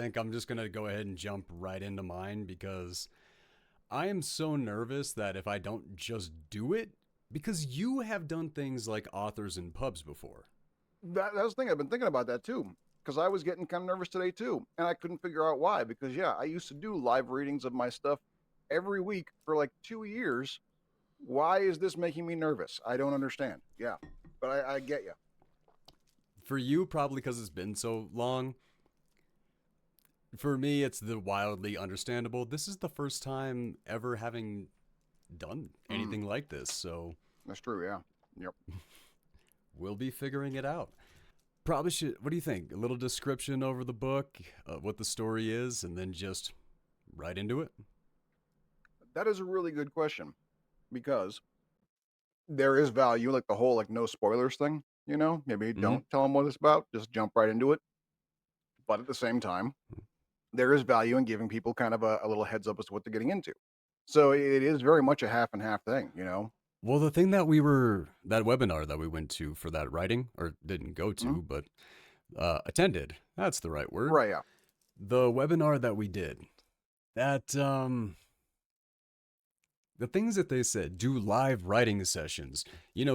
think I'm just going to go ahead and jump right into mine because I am so nervous that if I don't just do it, because you have done things like authors in pubs before. That's the thing. I've been thinking about that too, because I was getting kind of nervous today too, and I couldn't figure out why. Because yeah, I used to do live readings of my stuff every week for like 2 years. Why is this making me nervous? I don't understand. Yeah, but I get you. For you, probably because it's been so long. For me, it's the wildly understandable. This is the first time ever having done Mm, anything like this, so that's true. Yeah. Yep. we'll be figuring it out. Probably should. What do you think? A little description over the book, what the story is, and then just right into it? That is a really good question because there is value, like the whole like no spoilers thing. Maybe Mm-hmm. don't tell them what it's about. Just jump right into it. But at the same time, there is value in giving people kind of a little heads up as to what they're getting into. So it is very much a half and half thing. Well, that webinar that we went to for that writing, or didn't go Mhm. to, but attended, that's the right word. Right. Yeah. The webinar that we did, that, the things that they said, do live writing sessions,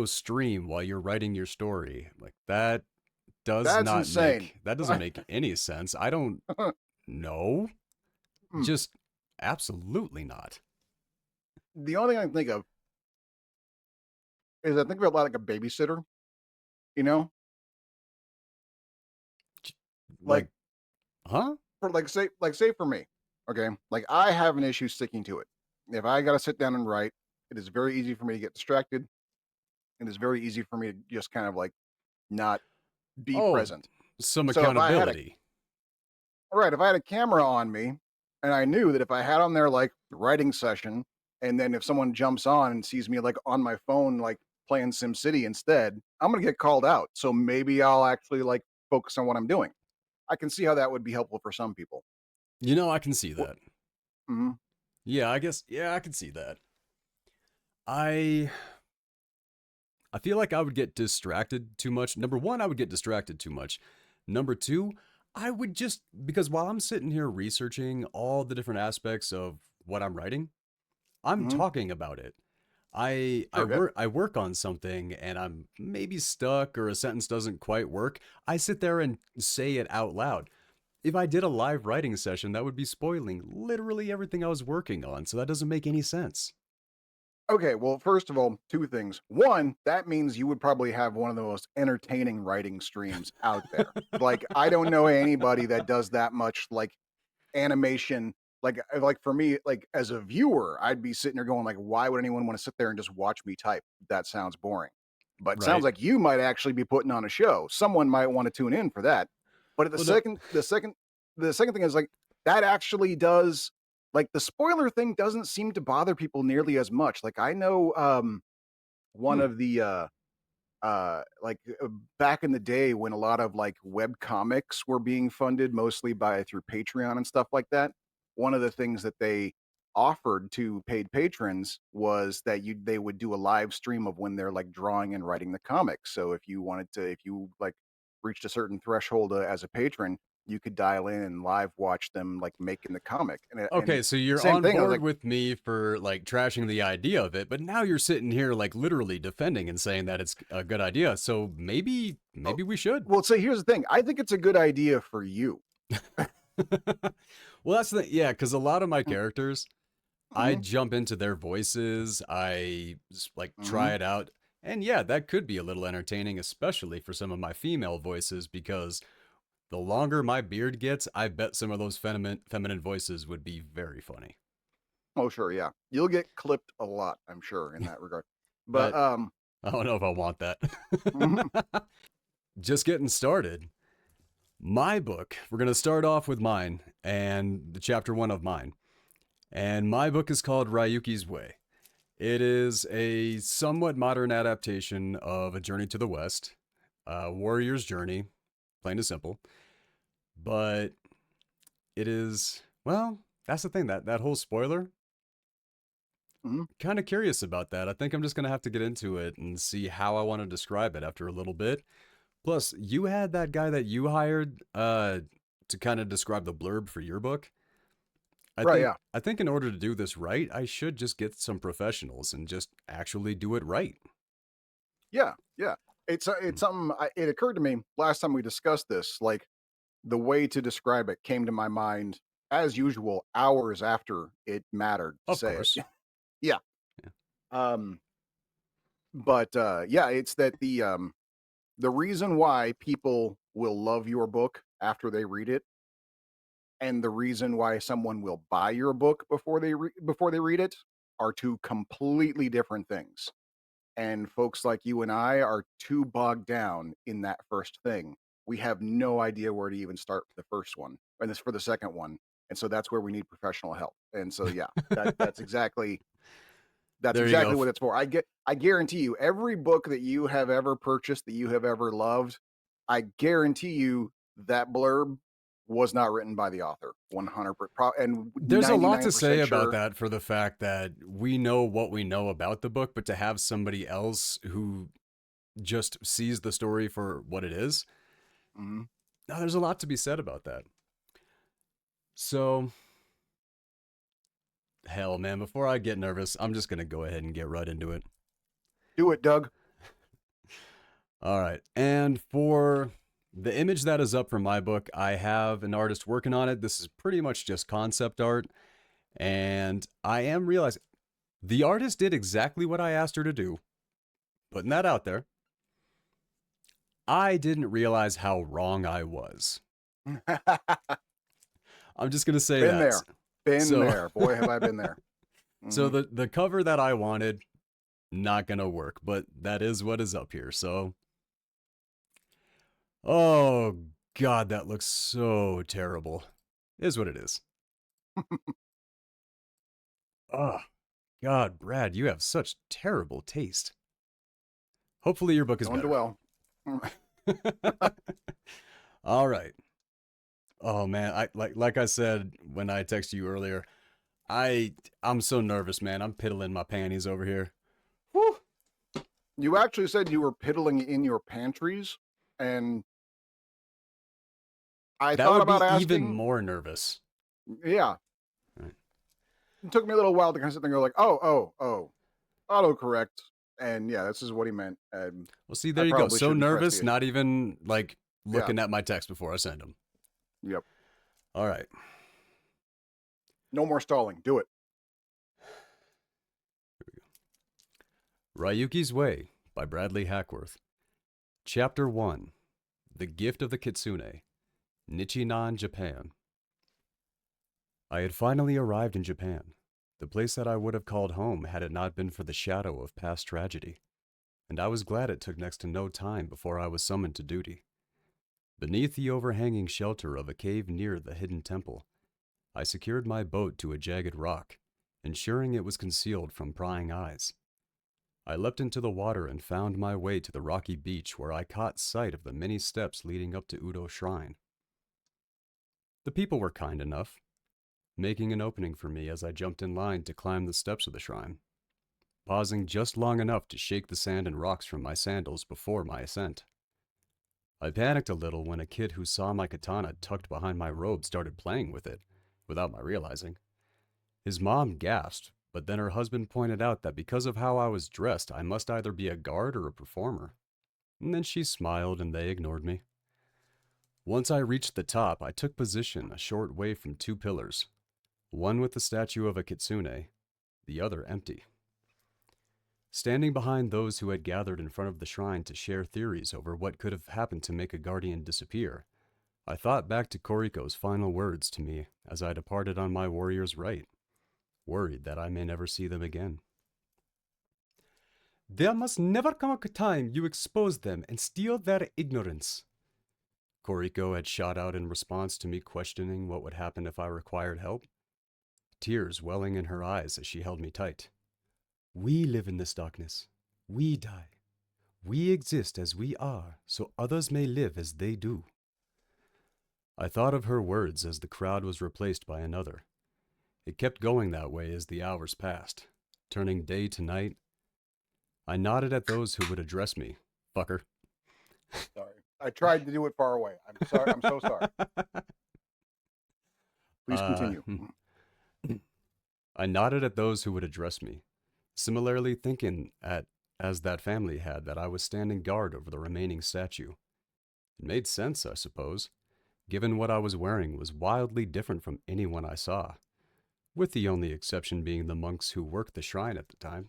stream while you're writing your story. Like, That's insane. that doesn't make any sense. I don't know. Mm. Just absolutely not. The only thing I can think of is I think about like a babysitter, you know, like Like, huh? for like say for me, okay, like I have an issue sticking to it. If I got to sit down and write, it is very easy for me to get distracted. It is very easy for me to just kind of like not be Oh, present. some So accountability. if I had a camera on me and I knew that if I had on there like writing session, and then if someone jumps on and sees me like on my phone, like playing SimCity instead, I'm going to get called out. So maybe I'll actually like focus on what I'm doing. I can see how that would be helpful for some people. I can see What? that. Mm-hmm. Yeah, I guess, yeah, I can see that. I I feel like I would get distracted too much. Number one, I would get distracted too much. Number two, I would just because while I'm sitting here researching all the different aspects of what I'm writing, I'm Mm-hmm. talking about it. I Sure. Yeah. work on something and I'm maybe stuck or a sentence doesn't quite work. I sit there and say it out loud. If I did a live writing session, that would be spoiling literally everything I was working on, so that doesn't make any sense. Okay. Well, first of all, two things. One, that means you would probably have one of the most entertaining writing streams out there. Like, I don't know anybody that does that much like animation. Like for me, like as a viewer, I'd be sitting there going like, why would anyone want to sit there and just watch me type? That sounds boring. But it sounds Right? like you might actually be putting on a show. Someone might want to tune in for that. But at the Well, no. second, the second thing is like that actually does like the spoiler thing doesn't seem to bother people nearly as much. Like I know one Hmm. of the like back in the day when a lot of like web comics were being funded mostly by through Patreon and stuff like that, one of the things that they offered to paid patrons was that they would do a live stream of when they're like drawing and writing the comics. So if you like reached a certain threshold as a patron, you could dial in and live watch them like making the comic. And Okay, so you're same on thing. I was board like, with me for like trashing the idea of it, but now you're sitting here like literally defending and saying that it's a good idea. So oh, maybe we should. well, so here's the thing. I think it's a good idea for you. Well, that's the yeah, because a lot of my characters, I Mm-hmm, jump into their voices, I just, like mm-hmm. try it out, and yeah, that could be a little entertaining, especially for some of my female voices, because the longer my beard gets, I bet some of those feminine voices would be very funny. Oh, sure, yeah. You'll get clipped a lot, I'm sure, in that regard. But But I don't know if I want that. mhm, Just getting started. My book, we're going to start off with mine and the chapter one of mine. And my book is called Ryuki's Way. It is a somewhat modern adaptation of A Journey to the West, a warrior's journey, plain and simple. But it is, well, that's the thing, that whole spoiler, mhm. kind of curious about that. I think I'm just going to have to get into it and see how I want to describe it after a little bit. Plus, you had that guy that you hired to kind of describe the blurb for your book. I Right, think yeah. I think in order to do this right, I should just get some professionals and just actually do it right. Yeah, yeah. It's something. It occurred to me last time we discussed this. Like the way to describe it came to my mind as usual hours after it mattered to Of say it. course. Yeah. Yeah. Um. But yeah, it's that the reason why people will love your book after they read it, and the reason why someone will buy your book before they read it, are two completely different things. And folks like you and I are too bogged down in that first thing. We have no idea where to even start for the first one, and this for the second one. And so that's where we need professional help. And so yeah, that's There you exactly go. what it's for. I guarantee you, every book that you have ever purchased, that you have ever loved, I guarantee you that blurb was not written by the author. 100% and There's a lot to say 99% about sure. that for the fact that we know what we know about the book, but to have somebody else who just sees the story for what it is, Mhm. now there's a lot to be said about that. So, hell, man, before I get nervous, I'm just going to go ahead and get right into it. Do it, Doug. All right. And for the image that is up for my book, I have an artist working on it. This is pretty much just concept art. And I am realizing the artist did exactly what I asked her to do, putting that out there. I didn't realize how wrong I was. I'm just going to say Been that. there. Been So, there. Boy, have I been there. so Mhm. the cover that I wanted, not going to work, but that is what is up here. So, oh God, that looks so terrible. Is what it is. Oh, God, Brad, you have such terrible taste. Hopefully your book is Don't better. dwell. All right. Oh man, I like I said when I texted you earlier, I'm so nervous, man. I'm piddling my panties over here. Whew. You actually said you were piddling in your pantries, and I That thought would about be even asking. more nervous. Yeah, Right. it took me a little while to kind of sit there and go like, oh, autocorrect, and yeah, this is what he meant. And Well, see, I there you go. probably So shouldn't press nervous, the. not even like Yeah, looking at my text before I send them. yep. All right. No more stalling. Do it. Ryuki's Way by Bradley Hackworth. Chapter 1: The Gift of the Kitsune, Nichinan, Japan. I had finally arrived in Japan, the place that I would have called home had it not been for the shadow of past tragedy, and I was glad it took next to no time before I was summoned to duty. Beneath the overhanging shelter of a cave near the hidden temple, I secured my boat to a jagged rock, ensuring it was concealed from prying eyes. I leapt into the water and found my way to the rocky beach where I caught sight of the many steps leading up to Udo Shrine. The people were kind enough, making an opening for me as I jumped in line to climb the steps of the shrine, pausing just long enough to shake the sand and rocks from my sandals before my ascent. I panicked a little when a kid who saw my katana tucked behind my robe started playing with it, without my realizing. His mom gasped, but then her husband pointed out that because of how I was dressed, I must either be a guard or a performer. And then she smiled and they ignored me. Once I reached the top, I took position a short way from two pillars, one with the statue of a kitsune, the other empty. Standing behind those who had gathered in front of the shrine to share theories over what could have happened to make a guardian disappear, I thought back to Koriko's final words to me as I departed on my warrior's right, worried that I may never see them again. There must never come a time you expose them and steal their ignorance, Koriko had shot out in response to me questioning what would happen if I required help, tears welling in her eyes as she held me tight. We live in this darkness. We die. We exist as we are, so others may live as they do. I thought of her words as the crowd was replaced by another. It kept going that way as the hours passed, turning day to night. I nodded at those who would address me. Fucker. Sorry, I tried to do it far away. I'm sorry. I'm so sorry. Please continue. I nodded at those who would address me, similarly thinking as that family had that I was standing guard over the remaining statue. It made sense, I suppose, given what I was wearing was wildly different from anyone I saw, with the only exception being the monks who worked the shrine at the time.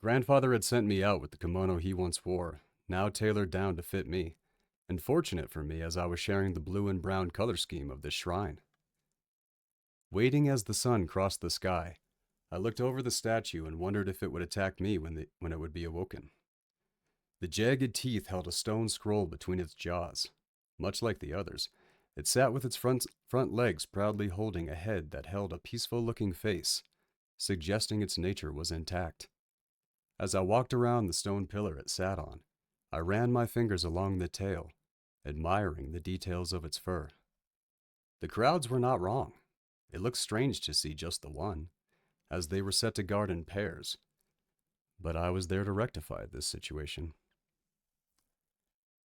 Grandfather had sent me out with the kimono he once wore, now tailored down to fit me, and fortunate for me as I was sharing the blue and brown color scheme of this shrine. Waiting as the sun crossed the sky, I looked over the statue and wondered if it would attack me when it would be awoken. The jagged teeth held a stone scroll between its jaws. Much like the others, it sat with its front legs proudly holding a head that held a peaceful-looking face, suggesting its nature was intact. As I walked around the stone pillar it sat on, I ran my fingers along the tail, admiring the details of its fur. The crowds were not wrong. It looked strange to see just the one, as they were set to guard in pairs, but I was there to rectify this situation.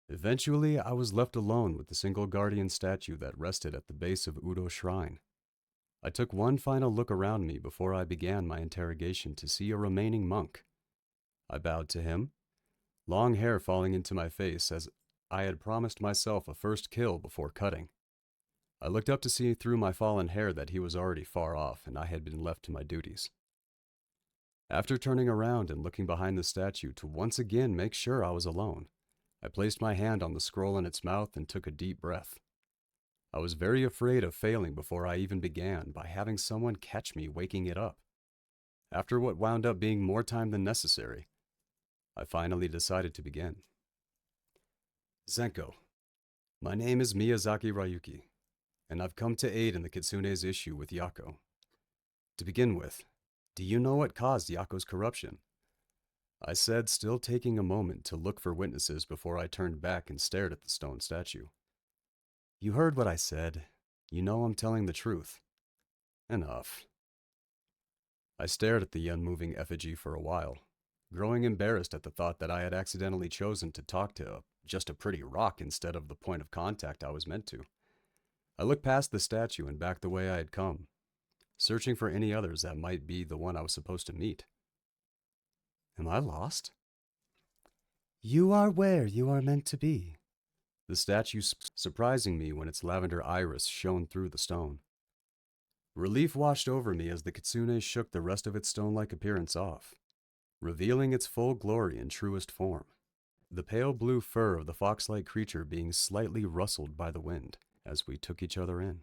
Eventually, I was left alone with the single guardian statue that rested at the base of Udo's shrine. I took one final look around me before I began my interrogation to see a remaining monk. I bowed to him, long hair falling into my face as I had promised myself a first kill before cutting. I looked up to see through my fallen hair that he was already far off and I had been left to my duties. After turning around and looking behind the statue to once again make sure I was alone, I placed my hand on the scroll in its mouth and took a deep breath. I was very afraid of failing before I even began by having someone catch me waking it up. After what wound up being more time than necessary, I finally decided to begin. Zenko, my name is Miyazaki Ryuki, and I've come to aid in the Kitsune's issue with Yako. To begin with, do you know what caused Yako's corruption? I said, still taking a moment to look for witnesses before I turned back and stared at the stone statue. You heard what I said. You know I'm telling the truth. Enough. I stared at the unmoving effigy for a while, growing embarrassed at the thought that I had accidentally chosen to talk to just a pretty rock instead of the point of contact I was meant to. I looked past the statue and back the way I had come, searching for any others that might be the one I was supposed to meet. Am I lost? You are where you are meant to be. The statue surprising me when its lavender iris shone through the stone. Relief washed over me as the kitsune shook the rest of its stone-like appearance off, revealing its full glory and truest form, the pale blue fur of the fox-like creature being slightly rustled by the wind as we took each other in.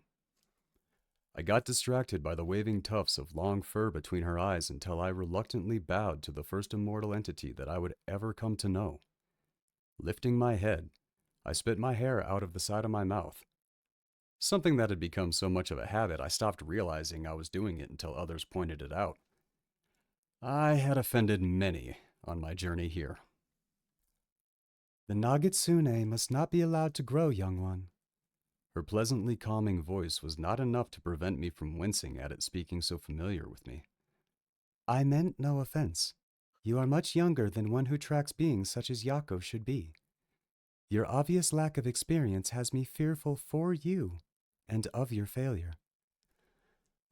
I got distracted by the waving tufts of long fur between her eyes until I reluctantly bowed to the first immortal entity that I would ever come to know. Lifting my head, I spit my hair out of the side of my mouth. Something that had become so much of a habit, I stopped realizing I was doing it until others pointed it out. I had offended many on my journey here. The Nagitsune must not be allowed to grow, young one. Her pleasantly calming voice was not enough to prevent me from wincing at it speaking so familiar with me. I meant no offense. You are much younger than one who tracks beings such as Yako should be. Your obvious lack of experience has me fearful for you and of your failure.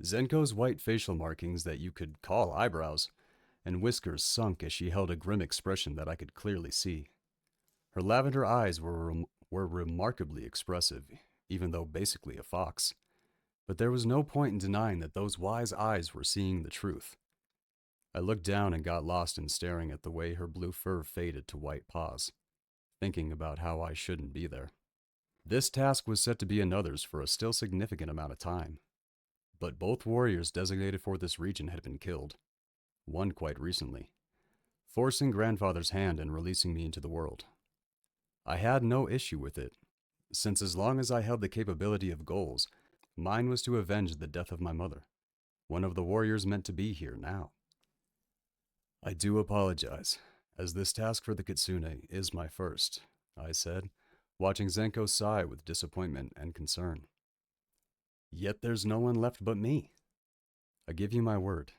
Zenko's white facial markings that you could call eyebrows and whiskers sunk as she held a grim expression that I could clearly see. Her lavender eyes were remarkably expressive, even though basically a fox. But there was no point in denying that those wise eyes were seeing the truth. I looked down and got lost in staring at the way her blue fur faded to white paws, thinking about how I shouldn't be there. This task was set to be another's for a still significant amount of time, but both warriors designated for this region had been killed, one quite recently, forcing grandfather's hand and releasing me into the world. I had no issue with it, since as long as I held the capability of goals, mine was to avenge the death of my mother, one of the warriors meant to be here now. I do apologize, as this task for the Kitsune is my first, I said, watching Zenko sigh with disappointment and concern. Yet there's no one left but me. I give you my word.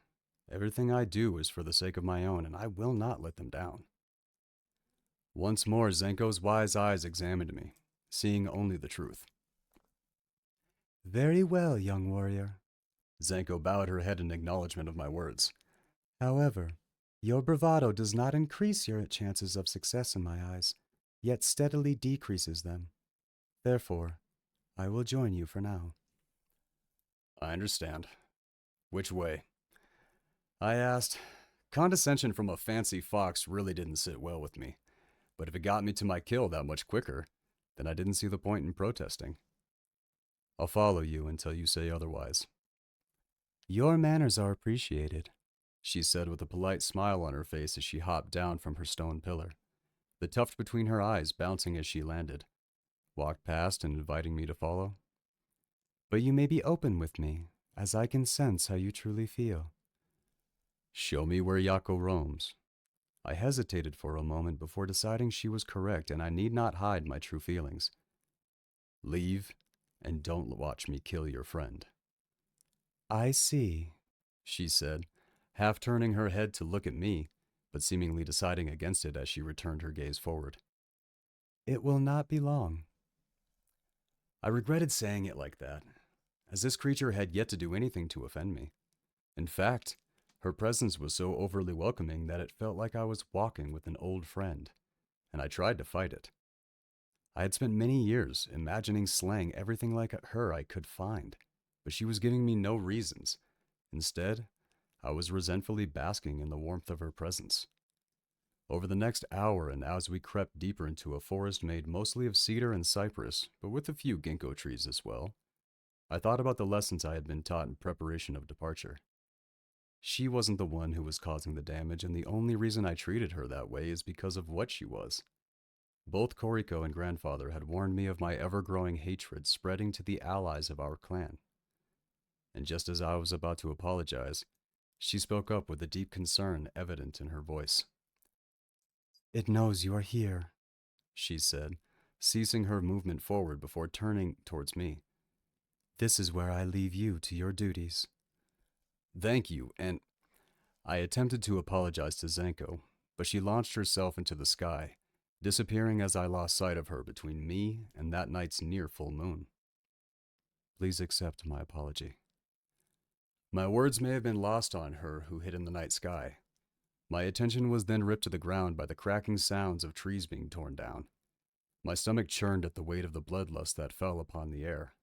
Everything I do is for the sake of my own, and I will not let them down. Once more, Zenko's wise eyes examined me, seeing only the truth. Very well, young warrior. Zanko bowed her head in acknowledgement of my words. However, your bravado does not increase your chances of success in my eyes, yet steadily decreases them. Therefore, I will join you for now. I understand. Which way? I asked. Condescension from a fancy fox really didn't sit well with me, but if it got me to my kill that much quicker, then I didn't see the point in protesting. I'll follow you until you say otherwise. Your manners are appreciated, she said with a polite smile on her face as she hopped down from her stone pillar, the tuft between her eyes bouncing as she landed, walked past and inviting me to follow. But you may be open with me, as I can sense how you truly feel. Show me where Yako roams. I hesitated for a moment before deciding she was correct and I need not hide my true feelings. Leave, and don't watch me kill your friend. I see, she said, half turning her head to look at me, but seemingly deciding against it as she returned her gaze forward. It will not be long. I regretted saying it like that, as this creature had yet to do anything to offend me. In fact, her presence was so overly welcoming that it felt like I was walking with an old friend, and I tried to fight it. I had spent many years imagining slaying everything like her I could find, but she was giving me no reasons. Instead, I was resentfully basking in the warmth of her presence. Over the next hour, and as we crept deeper into a forest made mostly of cedar and cypress, but with a few ginkgo trees as well, I thought about the lessons I had been taught in preparation of departure. She wasn't the one who was causing the damage, and the only reason I treated her that way is because of what she was. Both Koriko and grandfather had warned me of my ever-growing hatred spreading to the allies of our clan. And just as I was about to apologize, she spoke up with a deep concern evident in her voice. It knows you are here, she said, ceasing her movement forward before turning towards me. This is where I leave you to your duties. Thank you, and I attempted to apologize to Zanko, but she launched herself into the sky, disappearing as I lost sight of her between me and that night's near full moon. Please accept my apology. My words may have been lost on her who hid in the night sky. My attention was then ripped to the ground by the cracking sounds of trees being torn down. My stomach churned at the weight of the bloodlust that fell upon the air.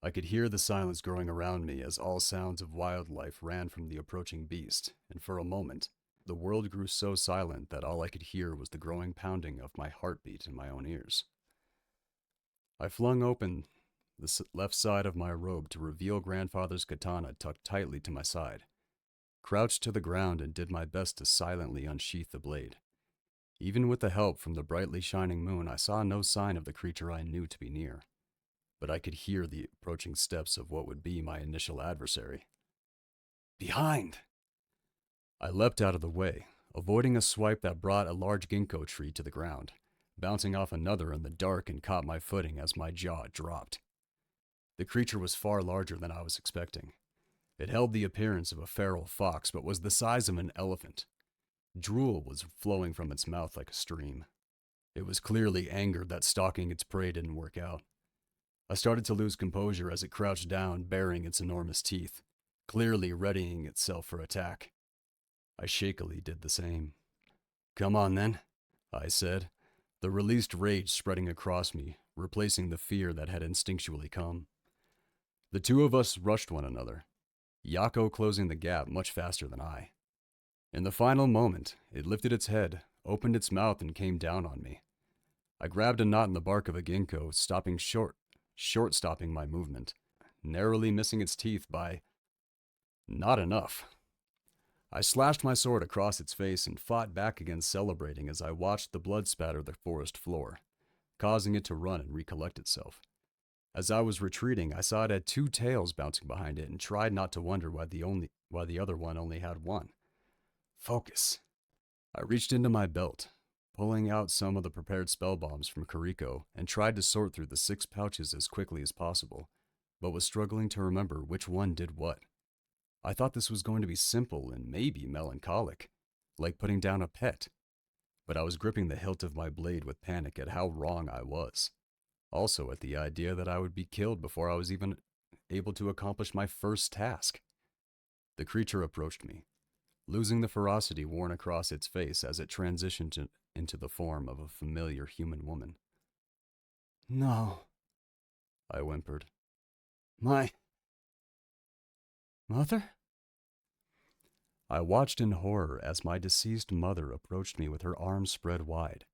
I could hear the silence growing around me as all sounds of wildlife ran from the approaching beast, and for a moment, the world grew so silent that all I could hear was the growing pounding of my heartbeat in my own ears. I flung open the left side of my robe to reveal grandfather's katana tucked tightly to my side, crouched to the ground and did my best to silently unsheath the blade. Even with the help from the brightly shining moon, I saw no sign of the creature I knew to be near, but I could hear the approaching steps of what would be my initial adversary. Behind! I leapt out of the way, avoiding a swipe that brought a large ginkgo tree to the ground, bouncing off another in the dark and caught my footing as my jaw dropped. The creature was far larger than I was expecting. It held the appearance of a feral fox, but was the size of an elephant. Drool was flowing from its mouth like a stream. It was clearly angered that stalking its prey didn't work out. I started to lose composure as it crouched down, baring its enormous teeth, clearly readying itself for attack. I shakily did the same. Come on then, I said, the released rage spreading across me, replacing the fear that had instinctually come. The two of us rushed one another, Yako closing the gap much faster than I. In the final moment, it lifted its head, opened its mouth, and came down on me. I grabbed a knot in the bark of a ginkgo, short-stopping my movement, narrowly missing its teeth by not enough. I slashed my sword across its face and fought back against celebrating as I watched the blood spatter the forest floor, causing it to run and recollect itself. As I was retreating, I saw it had two tails bouncing behind it and tried not to wonder why the other one only had one. Focus. I reached into my belt, pulling out some of the prepared spell bombs from Koriko, and tried to sort through the 6 pouches as quickly as possible, but was struggling to remember which one did what. I thought this was going to be simple and maybe melancholic, like putting down a pet, but I was gripping the hilt of my blade with panic at how wrong I was. Also at the idea that I would be killed before I was even able to accomplish my first task. The creature approached me, losing the ferocity worn across its face as it transitioned into the form of a familiar human woman. "No," I whimpered. "My mother?" I watched in horror as my deceased mother approached me with her arms spread wide,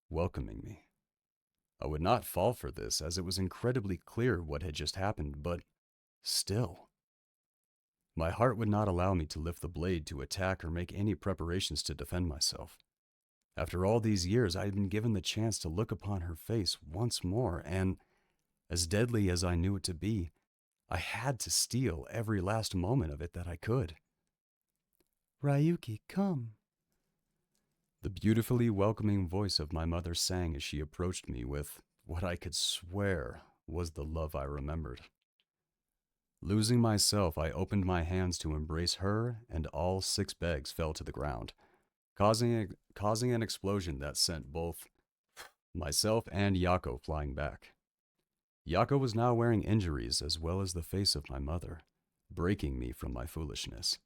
welcoming me. I would not fall for this, as it was incredibly clear what had just happened, but still. My heart would not allow me to lift the blade to attack or make any preparations to defend myself. After all these years, I had been given the chance to look upon her face once more, and, as deadly as I knew it to be, I had to steal every last moment of it that I could. "Ryuki, come." The beautifully welcoming voice of my mother sang as she approached me with what I could swear was the love I remembered. Losing myself, I opened my hands to embrace her, and all 6 bags fell to the ground, causing an explosion that sent both myself and Yako flying back. Yako was now wearing injuries as well as the face of my mother, breaking me from my foolishness.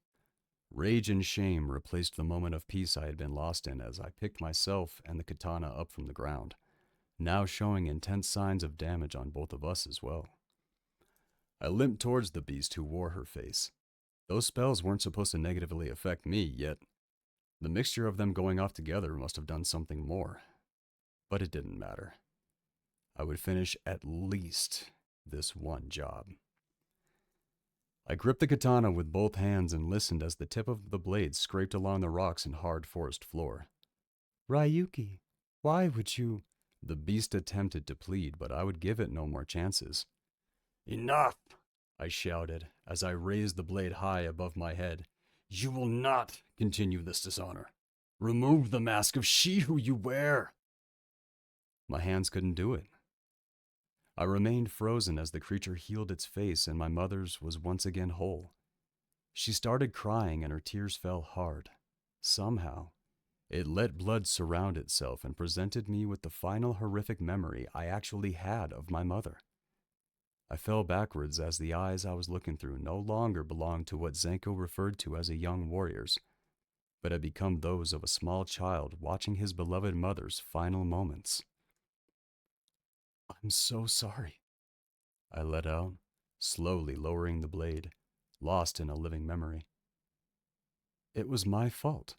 Rage and shame replaced the moment of peace I had been lost in as I picked myself and the katana up from the ground, now showing intense signs of damage on both of us as well. I limped towards the beast who wore her face. Those spells weren't supposed to negatively affect me, yet the mixture of them going off together must have done something more. But it didn't matter. I would finish at least this one job. I gripped the katana with both hands and listened as the tip of the blade scraped along the rocks and hard forest floor. "Ryuki, why would you—" The beast attempted to plead, but I would give it no more chances. "Enough!" I shouted as I raised the blade high above my head. "You will not continue this dishonor. Remove the mask of she who you wear." My hands couldn't do it. I remained frozen as the creature healed its face and my mother's was once again whole. She started crying and her tears fell hard. Somehow, it let blood surround itself and presented me with the final horrific memory I actually had of my mother. I fell backwards as the eyes I was looking through no longer belonged to what Zenko referred to as a young warrior's, but had become those of a small child watching his beloved mother's final moments. "I'm so sorry," I let out, slowly lowering the blade, lost in a living memory. "It was my fault."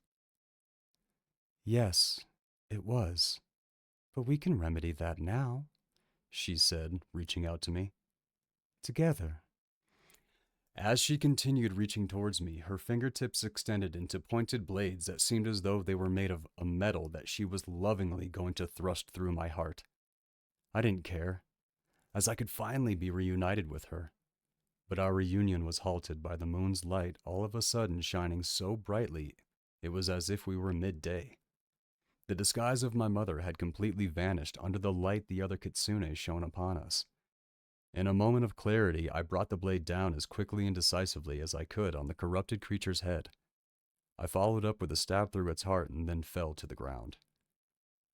"Yes, it was, but we can remedy that now," she said, reaching out to me. "Together." As she continued reaching towards me, her fingertips extended into pointed blades that seemed as though they were made of a metal that she was lovingly going to thrust through my heart. I didn't care, as I could finally be reunited with her. But our reunion was halted by the moon's light all of a sudden shining so brightly it was as if we were midday. The disguise of my mother had completely vanished under the light the other kitsune shone upon us. In a moment of clarity, I brought the blade down as quickly and decisively as I could on the corrupted creature's head. I followed up with a stab through its heart and then fell to the ground.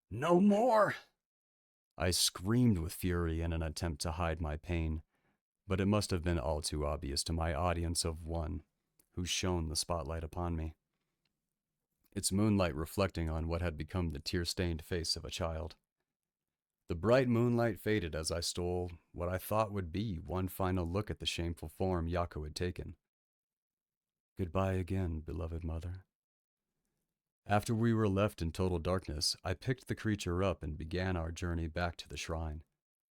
"No more!" I screamed with fury in an attempt to hide my pain, but it must have been all too obvious to my audience of one who shone the spotlight upon me, its moonlight reflecting on what had become the tear-stained face of a child. The bright moonlight faded as I stole what I thought would be one final look at the shameful form Yako had taken. Goodbye again, beloved mother. After we were left in total darkness, I picked the creature up and began our journey back to the shrine,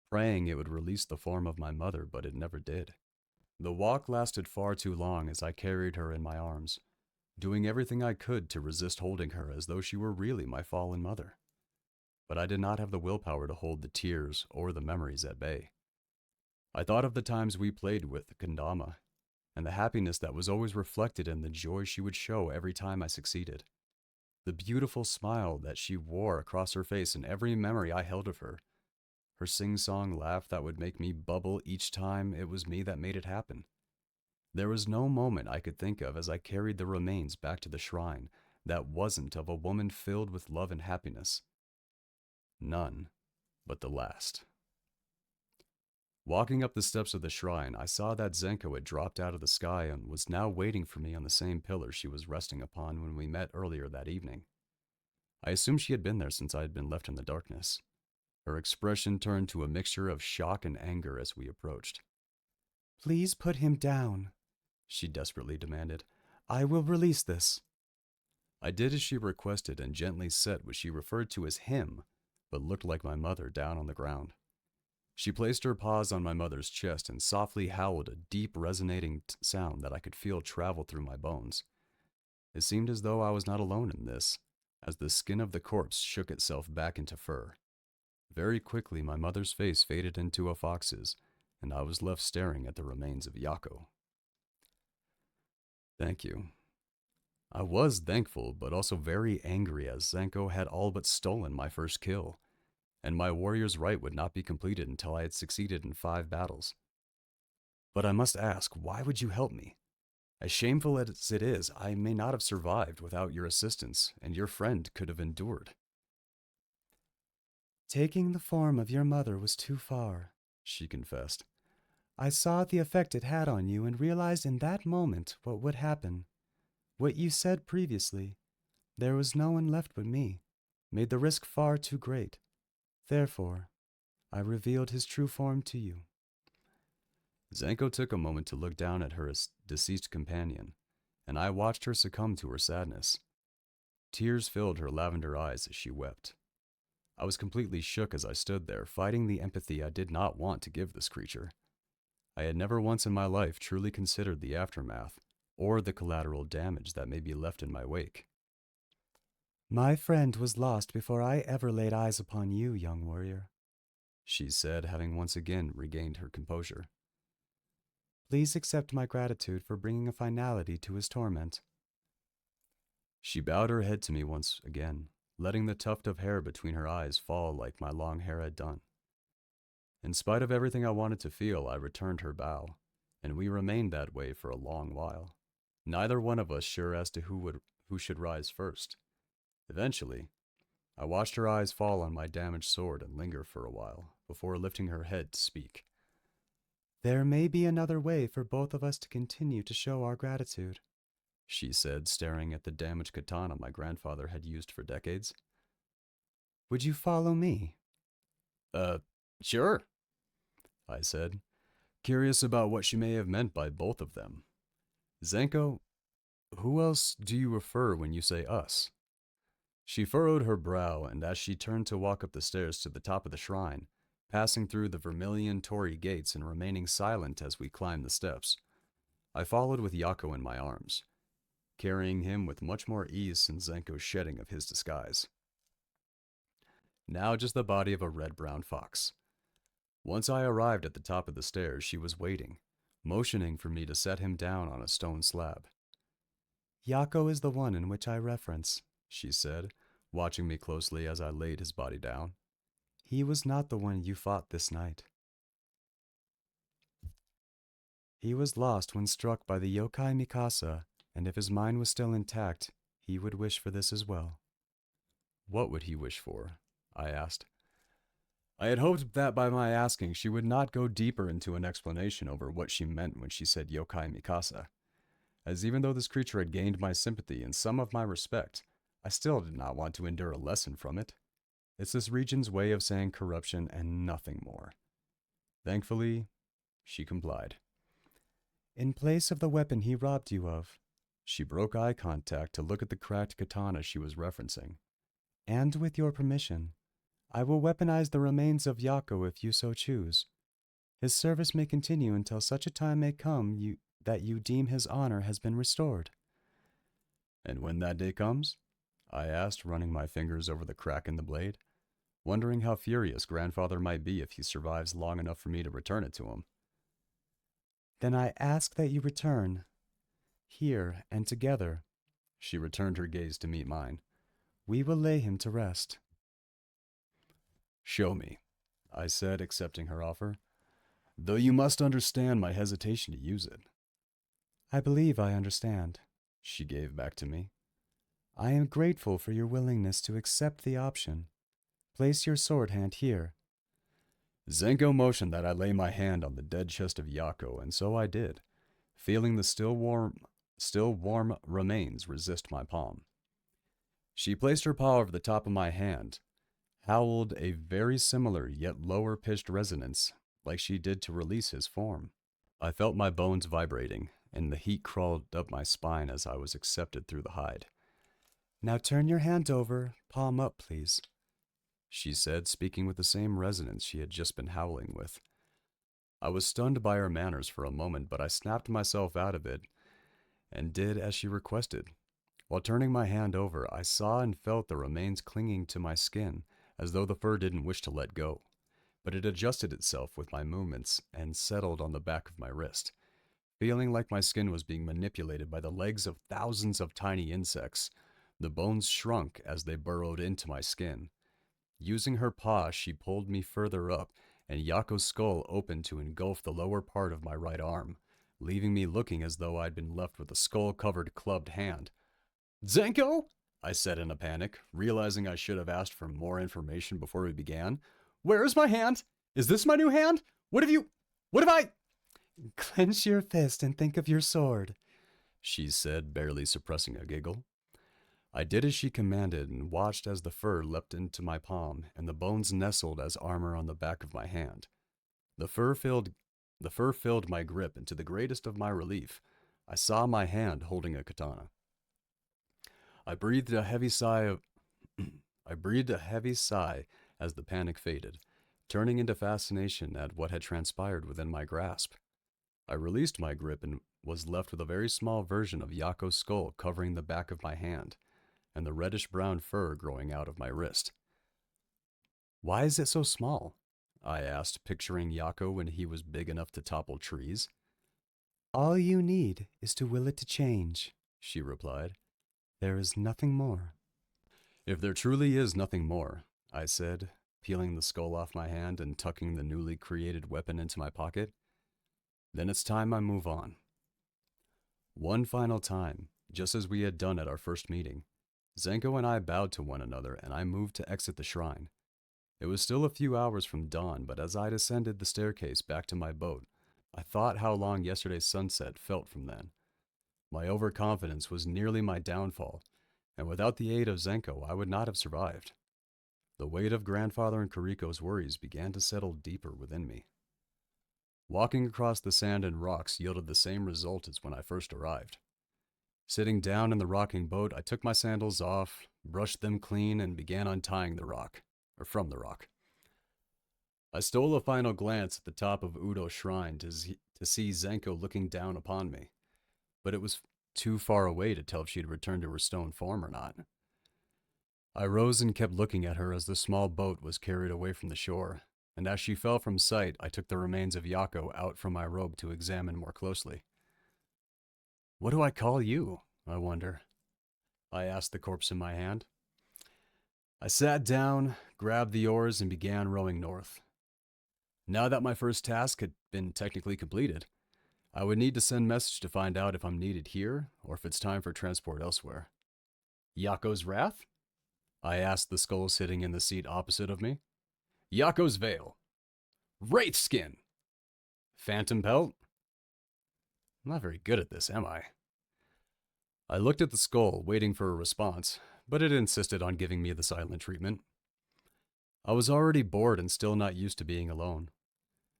praying it would release the form of my mother, but it never did. The walk lasted far too long as I carried her in my arms, doing everything I could to resist holding her as though she were really my fallen mother. But I did not have the willpower to hold the tears or the memories at bay. I thought of the times we played with Kendama, and the happiness that was always reflected in the joy she would show every time I succeeded. The beautiful smile that she wore across her face in every memory I held of her. Her sing-song laugh that would make me bubble each time it was me that made it happen. There was no moment I could think of as I carried the remains back to the shrine that wasn't of a woman filled with love and happiness. None but the last. Walking up the steps of the shrine, I saw that Zenko had dropped out of the sky and was now waiting for me on the same pillar she was resting upon when we met earlier that evening. I assumed she had been there since I had been left in the darkness. Her expression turned to a mixture of shock and anger as we approached. "Please put him down," she desperately demanded. "I will release this." I did as she requested and gently set what she referred to as him, but looked like my mother, down on the ground. She placed her paws on my mother's chest and softly howled a deep, resonating sound that I could feel travel through my bones. It seemed as though I was not alone in this, as the skin of the corpse shook itself back into fur. Very quickly, my mother's face faded into a fox's, and I was left staring at the remains of Yako. "Thank you." I was thankful, but also very angry, as Zenko had all but stolen my first kill, and my warrior's rite would not be completed until I had succeeded in 5 battles. "But I must ask, why would you help me? As shameful as it is, I may not have survived without your assistance, and your friend could have endured." "Taking the form of your mother was too far," she confessed. "I saw the effect it had on you and realized in that moment what would happen. What you said previously, 'There was no one left but me,' made the risk far too great. Therefore, I revealed his true form to you." Zenko took a moment to look down at her deceased companion, and I watched her succumb to her sadness. Tears filled her lavender eyes as she wept. I was completely shook as I stood there, fighting the empathy I did not want to give this creature. I had never once in my life truly considered the aftermath, or the collateral damage that may be left in my wake. "My friend was lost before I ever laid eyes upon you, young warrior," she said, having once again regained her composure. "Please accept my gratitude for bringing a finality to his torment." She bowed her head to me once again, letting the tuft of hair between her eyes fall like my long hair had done. In spite of everything I wanted to feel, I returned her bow, and we remained that way for a long while, neither one of us sure as to who should rise first. Eventually, I watched her eyes fall on my damaged sword and linger for a while, before lifting her head to speak. "There may be another way for both of us to continue to show our gratitude," she said, staring at the damaged katana my grandfather had used for decades. "Would you follow me?" Sure," I said, curious about what she may have meant by both of them. "Zenko, who else do you refer when you say us?" She furrowed her brow, and as she turned to walk up the stairs to the top of the shrine, passing through the vermilion torii gates and remaining silent as we climbed the steps, I followed with Yako in my arms, carrying him with much more ease since Zenko's shedding of his disguise. Now just the body of a red-brown fox. Once I arrived at the top of the stairs, she was waiting, motioning for me to set him down on a stone slab. "Yako is the one in which I reference," she said, watching me closely as I laid his body down. "He was not the one you fought this night. He was lost when struck by the yokai Mikasa, and if his mind was still intact, he would wish for this as well." "What would he wish for?" I asked. I had hoped that by my asking, she would not go deeper into an explanation over what she meant when she said yokai Mikasa, as even though this creature had gained my sympathy and some of my respect, I still did not want to endure a lesson from it. It's this region's way of saying corruption and nothing more. Thankfully, she complied. "In place of the weapon he robbed you of." She broke eye contact to look at the cracked katana she was referencing. "And with your permission, I will weaponize the remains of Yako if you so choose. His service may continue until such a time may come that you deem his honor has been restored." "And when that day comes?" I asked, running my fingers over the crack in the blade, wondering how furious grandfather might be if he survives long enough for me to return it to him. "Then I ask that you return, here and together." She returned her gaze to meet mine. "We will lay him to rest." "Show me," I said, accepting her offer, though you must understand my hesitation to use it. "I believe I understand," she gave back to me. "I am grateful for your willingness to accept the option. Place your sword hand here." Zenko motioned that I lay my hand on the dead chest of Yako, and so I did, feeling the still warm remains resist my palm. She placed her paw over the top of my hand, howled a very similar yet lower pitched resonance, like she did to release his form. I felt my bones vibrating, and the heat crawled up my spine as I was accepted through the hide. Now turn your hand over, palm up, please, she said, speaking with the same resonance she had just been howling with. I was stunned by her manners for a moment, but I snapped myself out of it and did as she requested. While turning my hand over, I saw and felt the remains clinging to my skin, as though the fur didn't wish to let go. But it adjusted itself with my movements and settled on the back of my wrist, feeling like my skin was being manipulated by the legs of thousands of tiny insects. The bones shrunk as they burrowed into my skin. Using her paw, she pulled me further up, and Yako's skull opened to engulf the lower part of my right arm, leaving me looking as though I'd been left with a skull-covered clubbed hand. Zenko? I said in a panic, realizing I should have asked for more information before we began. Where is my hand? Is this my new hand? What have I? Clench your fist and think of your sword, she said, barely suppressing a giggle. I did as she commanded and watched as the fur leapt into my palm and the bones nestled as armor on the back of my hand. The fur filled my grip, and to the greatest of my relief, I saw my hand holding a katana. I breathed a heavy sigh of I breathed a heavy sigh as the panic faded, turning into fascination at what had transpired within my grasp. I released my grip and was left with a very small version of Yako's skull covering the back of my hand, and the reddish-brown fur growing out of my wrist. Why is it so small? I asked, picturing Yako when he was big enough to topple trees. All you need is to will it to change, she replied. There is nothing more. If there truly is nothing more, I said, peeling the skull off my hand and tucking the newly created weapon into my pocket, then it's time I move on. One final time, just as we had done at our first meeting, Zenko and I bowed to one another and I moved to exit the shrine. It was still a few hours from dawn, but as I descended the staircase back to my boat, I thought how long yesterday's sunset felt from then. My overconfidence was nearly my downfall, and without the aid of Zenko, I would not have survived. The weight of grandfather and Kariko's worries began to settle deeper within me. Walking across the sand and rocks yielded the same result as when I first arrived. Sitting down in the rocking boat, I took my sandals off, brushed them clean, and began untying from the rock. I stole a final glance at the top of Udo's shrine to see Zenko looking down upon me, but it was too far away to tell if she had returned to her stone form or not. I rose and kept looking at her as the small boat was carried away from the shore, and as she fell from sight, I took the remains of Yako out from my robe to examine more closely. What do I call you, I wonder? I asked the corpse in my hand. I sat down, grabbed the oars, and began rowing north. Now that my first task had been technically completed, I would need to send message to find out if I'm needed here or if it's time for transport elsewhere. Yako's Wrath? I asked the skull sitting in the seat opposite of me. Yako's Veil. Wraith Skin. Phantom Pelt? I'm not very good at this, am I? I looked at the skull, waiting for a response, but it insisted on giving me the silent treatment. I was already bored and still not used to being alone.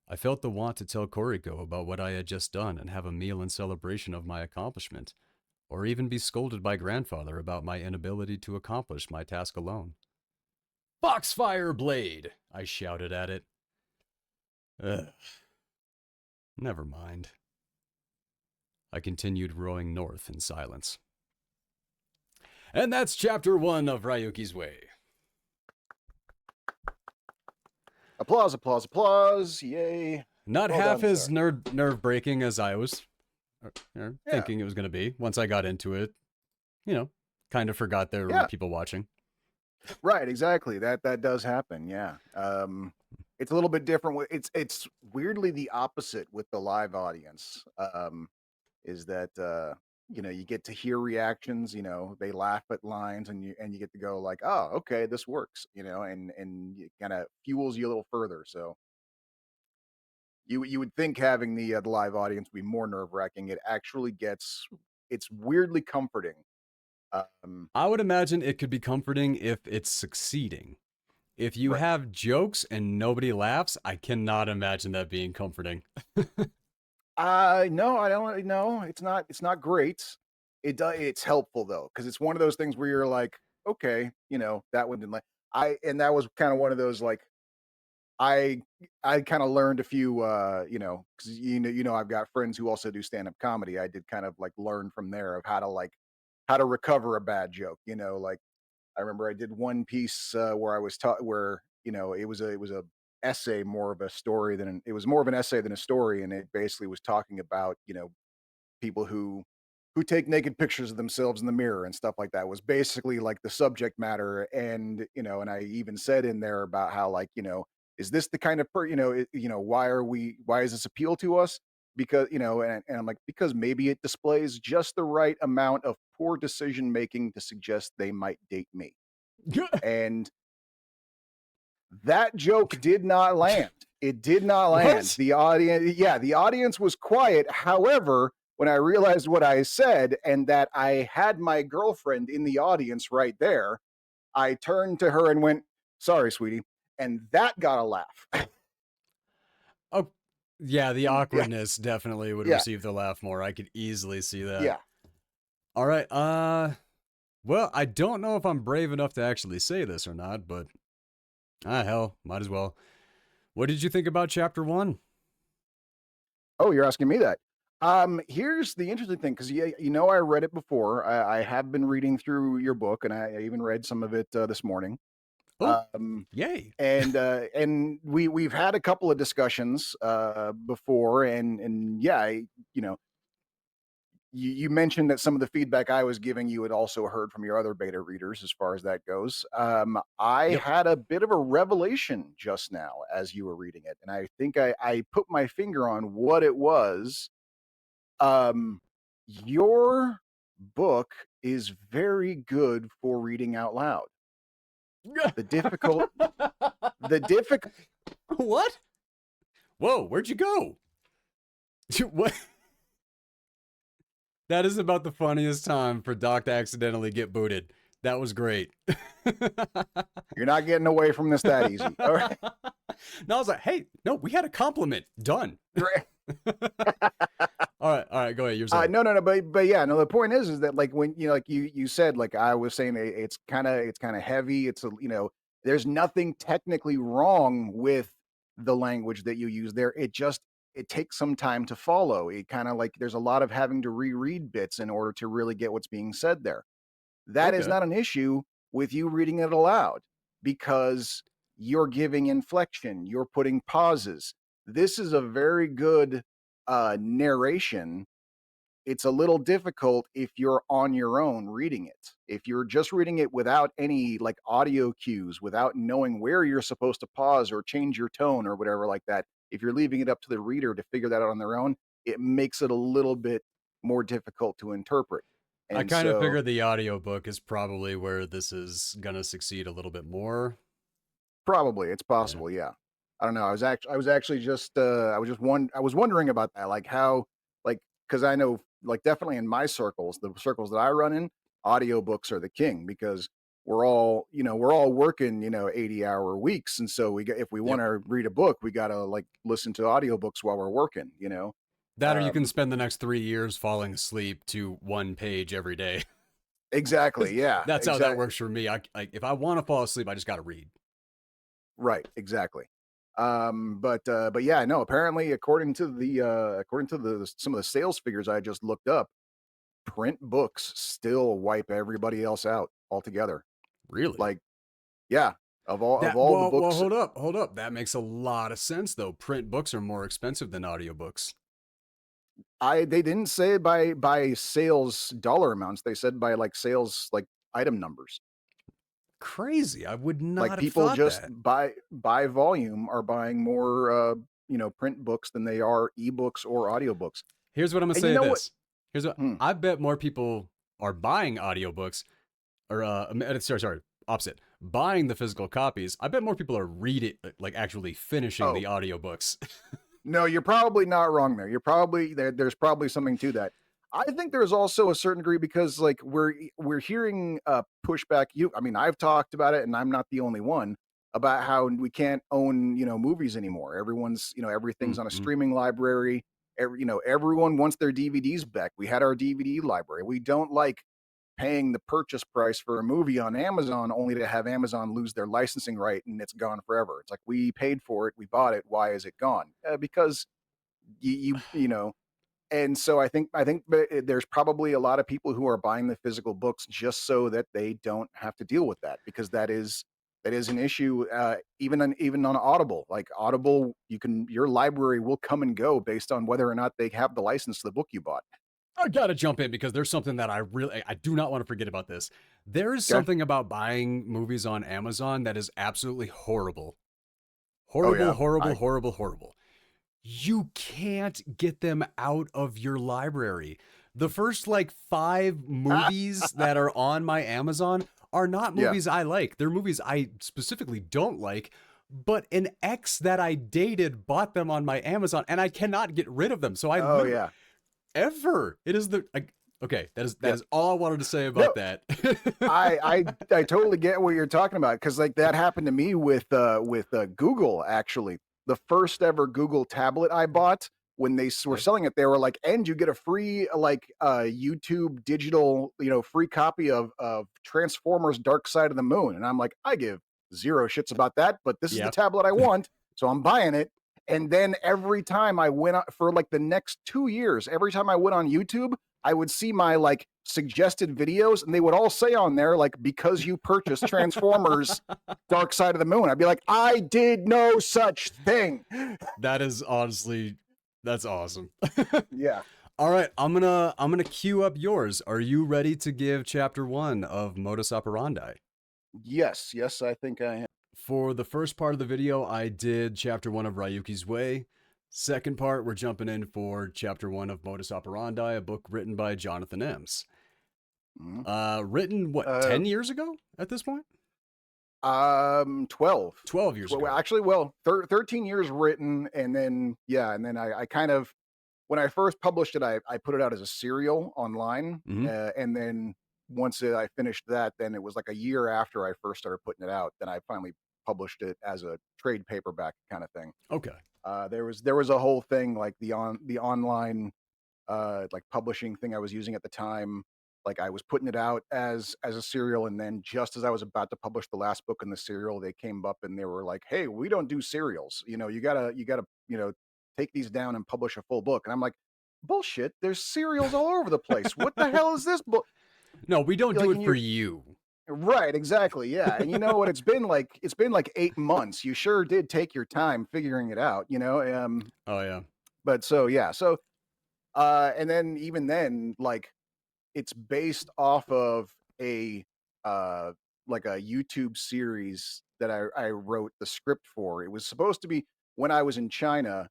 I felt the want to tell Koriko about what I had just done and have a meal in celebration of my accomplishment, or even be scolded by grandfather about my inability to accomplish my task alone. Foxfire Blade! I shouted at it. Ugh. Never mind. I continued rowing north in silence. And that's chapter 1 of Ryuki's Way. Applause, applause, applause. Yay. Not Well half done, as sir. nerve-breaking as I was thinking it was going to be. Once I got into it, kind of forgot there were people watching. Right, exactly. That does happen. Yeah. It's a little bit different. It's weirdly the opposite with the live audience. Is that you get to hear reactions. They laugh at lines, and you get to go like, oh, okay, this works. And it kind of fuels you a little further. So You would think having the live audience be more nerve wracking. It actually gets it's weirdly comforting. Um, I would imagine it could be comforting if it's succeeding. If you right. have jokes and nobody laughs, I cannot imagine that being comforting. No, I don't know. It's not great. It's helpful though, because it's one of those things where you're like, okay, that one didn't like and that was kind of one of those like I I kind of learned a few because I've got friends who also do stand up comedy. I did kind of like learn from there of how to recover a bad joke. Like I remember I did one piece where I was taught where it was a essay more of a story it was more of an essay than a story, and it basically was talking about people who take naked pictures of themselves in the mirror and stuff like that was basically like the subject matter. And and I even said in there about how like is this the kind of why is this appeal to us, because and I'm like, because maybe it displays just the right amount of poor decision making to suggest they might date me. And that joke did not land. It did not land. What? The audience, yeah, the audience was quiet. However, when I realized what I said and that I had my girlfriend in the audience right there, I turned to her and went, "Sorry, sweetie." And that got a laugh. Oh, yeah, the Yeah, awkwardness definitely would yeah, receive the laugh more. I could easily see that. yeah. All right. Well, I don't know if I'm brave enough to actually say this or not, but hell, might as well. What did you think about chapter 1? Oh, you're asking me that. Here's the interesting thing, because I read it before. I have been reading through your book, and I even read some of it this morning. Oh, Um, yay. and we've had a couple of discussions before, and yeah, you mentioned that some of the feedback I was giving you had also heard from your other beta readers as far as that goes. I Yep. had a bit of a revelation just now as you were reading it, and I think I put my finger on what it was. um your book is very good for reading out loud. the difficult the difficult What? Whoa, where'd you go? What? That is about the funniest time for Doc to accidentally get booted. That was great. You're not getting away from this that easy. All right. No, I was like, hey, no, we had a compliment. Done. All right, go ahead. You're saying. No, no, no, but yeah, no. The point is that like when like you said, like I was saying, it's kind of heavy. There's nothing technically wrong with the language that you use there. It takes some time to follow. It kind of like there's a lot of having to reread bits in order to really get what's being said there. That is Okay. not an issue with you reading it aloud, because you're giving inflection, you're putting pauses. This is a very good narration. It's a little difficult if you're on your own reading it. If you're just reading it without any like audio cues, without knowing where you're supposed to pause or change your tone or whatever like that, if you're leaving it up to the reader to figure that out on their own, it makes it a little bit more difficult to interpret. I And kind of so figured the audiobook is probably where this is gonna succeed a little bit more. probably it's Yeah. possible, yeah. I don't know. I was actually just I was wondering about that, like how, like, because I know like definitely in my circles, the circles that I run in, audiobooks are the king, because we're all working 80-hour weeks, and so we got, if we want Yep. to read a book, we got to like listen to audiobooks while we're working. That or you can Um, spend the next 3 years falling asleep to one page every day. exactly, yeah, That's how that exactly. works for me. If I want to fall asleep, I just got to read. Right, exactly. But yeah, no, apparently according to the some of the sales figures I just looked up, print books still wipe everybody else out altogether. Really? Like, yeah, of That all the well, books, hold up. That makes a lot of sense though. Print books are more expensive than audiobooks. they didn't say by sales dollar amounts. They said by like sales like item numbers. Crazy. I would Like not have people thought just that. by volume are buying more print books than they are ebooks or audiobooks. Here's what I'm gonna And you say know what? this. Here's what Hmm. I bet more people are buying audiobooks or sorry, opposite. Buying the physical copies. I bet more people are reading like actually finishing the Oh, audiobooks. No, you're probably not wrong there. You're probably there's probably something to that. I think there's also a certain degree because like we're hearing pushback. I mean, I've talked about it, and I'm not the only one about how we can't own movies anymore. Everyone's everything's on a Mm-mm. streaming library. Everyone wants their DVDs back. We had our DVD library. We don't like paying the purchase price for a movie on Amazon only to have Amazon lose their licensing right and it's gone forever. It's like we paid for it, we bought it. Why is it gone? Because you know. And so I think there's probably a lot of people who are buying the physical books just so that they don't have to deal with that because that is an issue. Even on Audible, like Audible, your library will come and go based on whether or not they have the license to the book you bought. I gotta jump in because there's something that I do not want to forget about this. There is Okay. something about buying movies on Amazon that is absolutely horrible. Oh Horrible, yeah. horrible, I horrible, horrible. You can't get them out of your library. The first like 5 movies that are on my Amazon are not yeah. movies I like. They're movies I specifically don't like, but an ex that I dated bought them on my Amazon and I cannot get rid of them. So I Oh literally yeah. ever. It is the okay. That Yeah. is all I wanted to say No, about that. I totally get what you're talking about because like that happened to me with Google actually. The first ever Google tablet I bought when were Yep. selling it, they were like, and you get a free YouTube digital free copy of Transformers: Dark Side of the Moon, and I'm like, I give zero shits about that, but this is the Yep. tablet I want, so I'm buying it. And then every time I went for like the next 2 years, every time I went on YouTube, I would see my like suggested videos and they would all say on there, like, because you purchased Transformers Dark Side of the Moon. I'd be like, I did no such thing. That is honestly that's awesome. Yeah. All right, I'm gonna queue up yours. Are you ready to give chapter 1 of Modus Operandi? Yes. Yes, I think I am. For the first part of the video, I did chapter 1 of Ryuki's Way. Second part, we're jumping in for chapter 1 of Modus Operandi, a book written by Jonathan Ems. Mhm. Written what, Uh, 10 years ago at this point? 12. 12 years Well, ago. actually, 13 years written. And then, yeah. And then I kind of, when I first published it, I put it out as a serial online. Mhm. And then once I finished that, then it was like a year after I first started putting it out. Then I finally published it as a trade paperback kind of thing. Okay. There was a whole thing like the online like publishing thing I was using at the time. Like I was putting it out as a serial, and then just as I was about to publish the last book in the serial, they came up and they were like, "Hey, we don't do serials. You gotta take these down and publish a full book." And I'm like, "Bullshit! There's serials all over the place. What the hell is this book?" No, we don't do Like, it and for you're you. right, exactly, yeah. And you know what? It's been like 8 months. You sure did take your time figuring it out, you know. Oh yeah. But so yeah, so and then even then, like it's based off of a uh like a YouTube series that I wrote the script for. It was supposed to be when I was in China.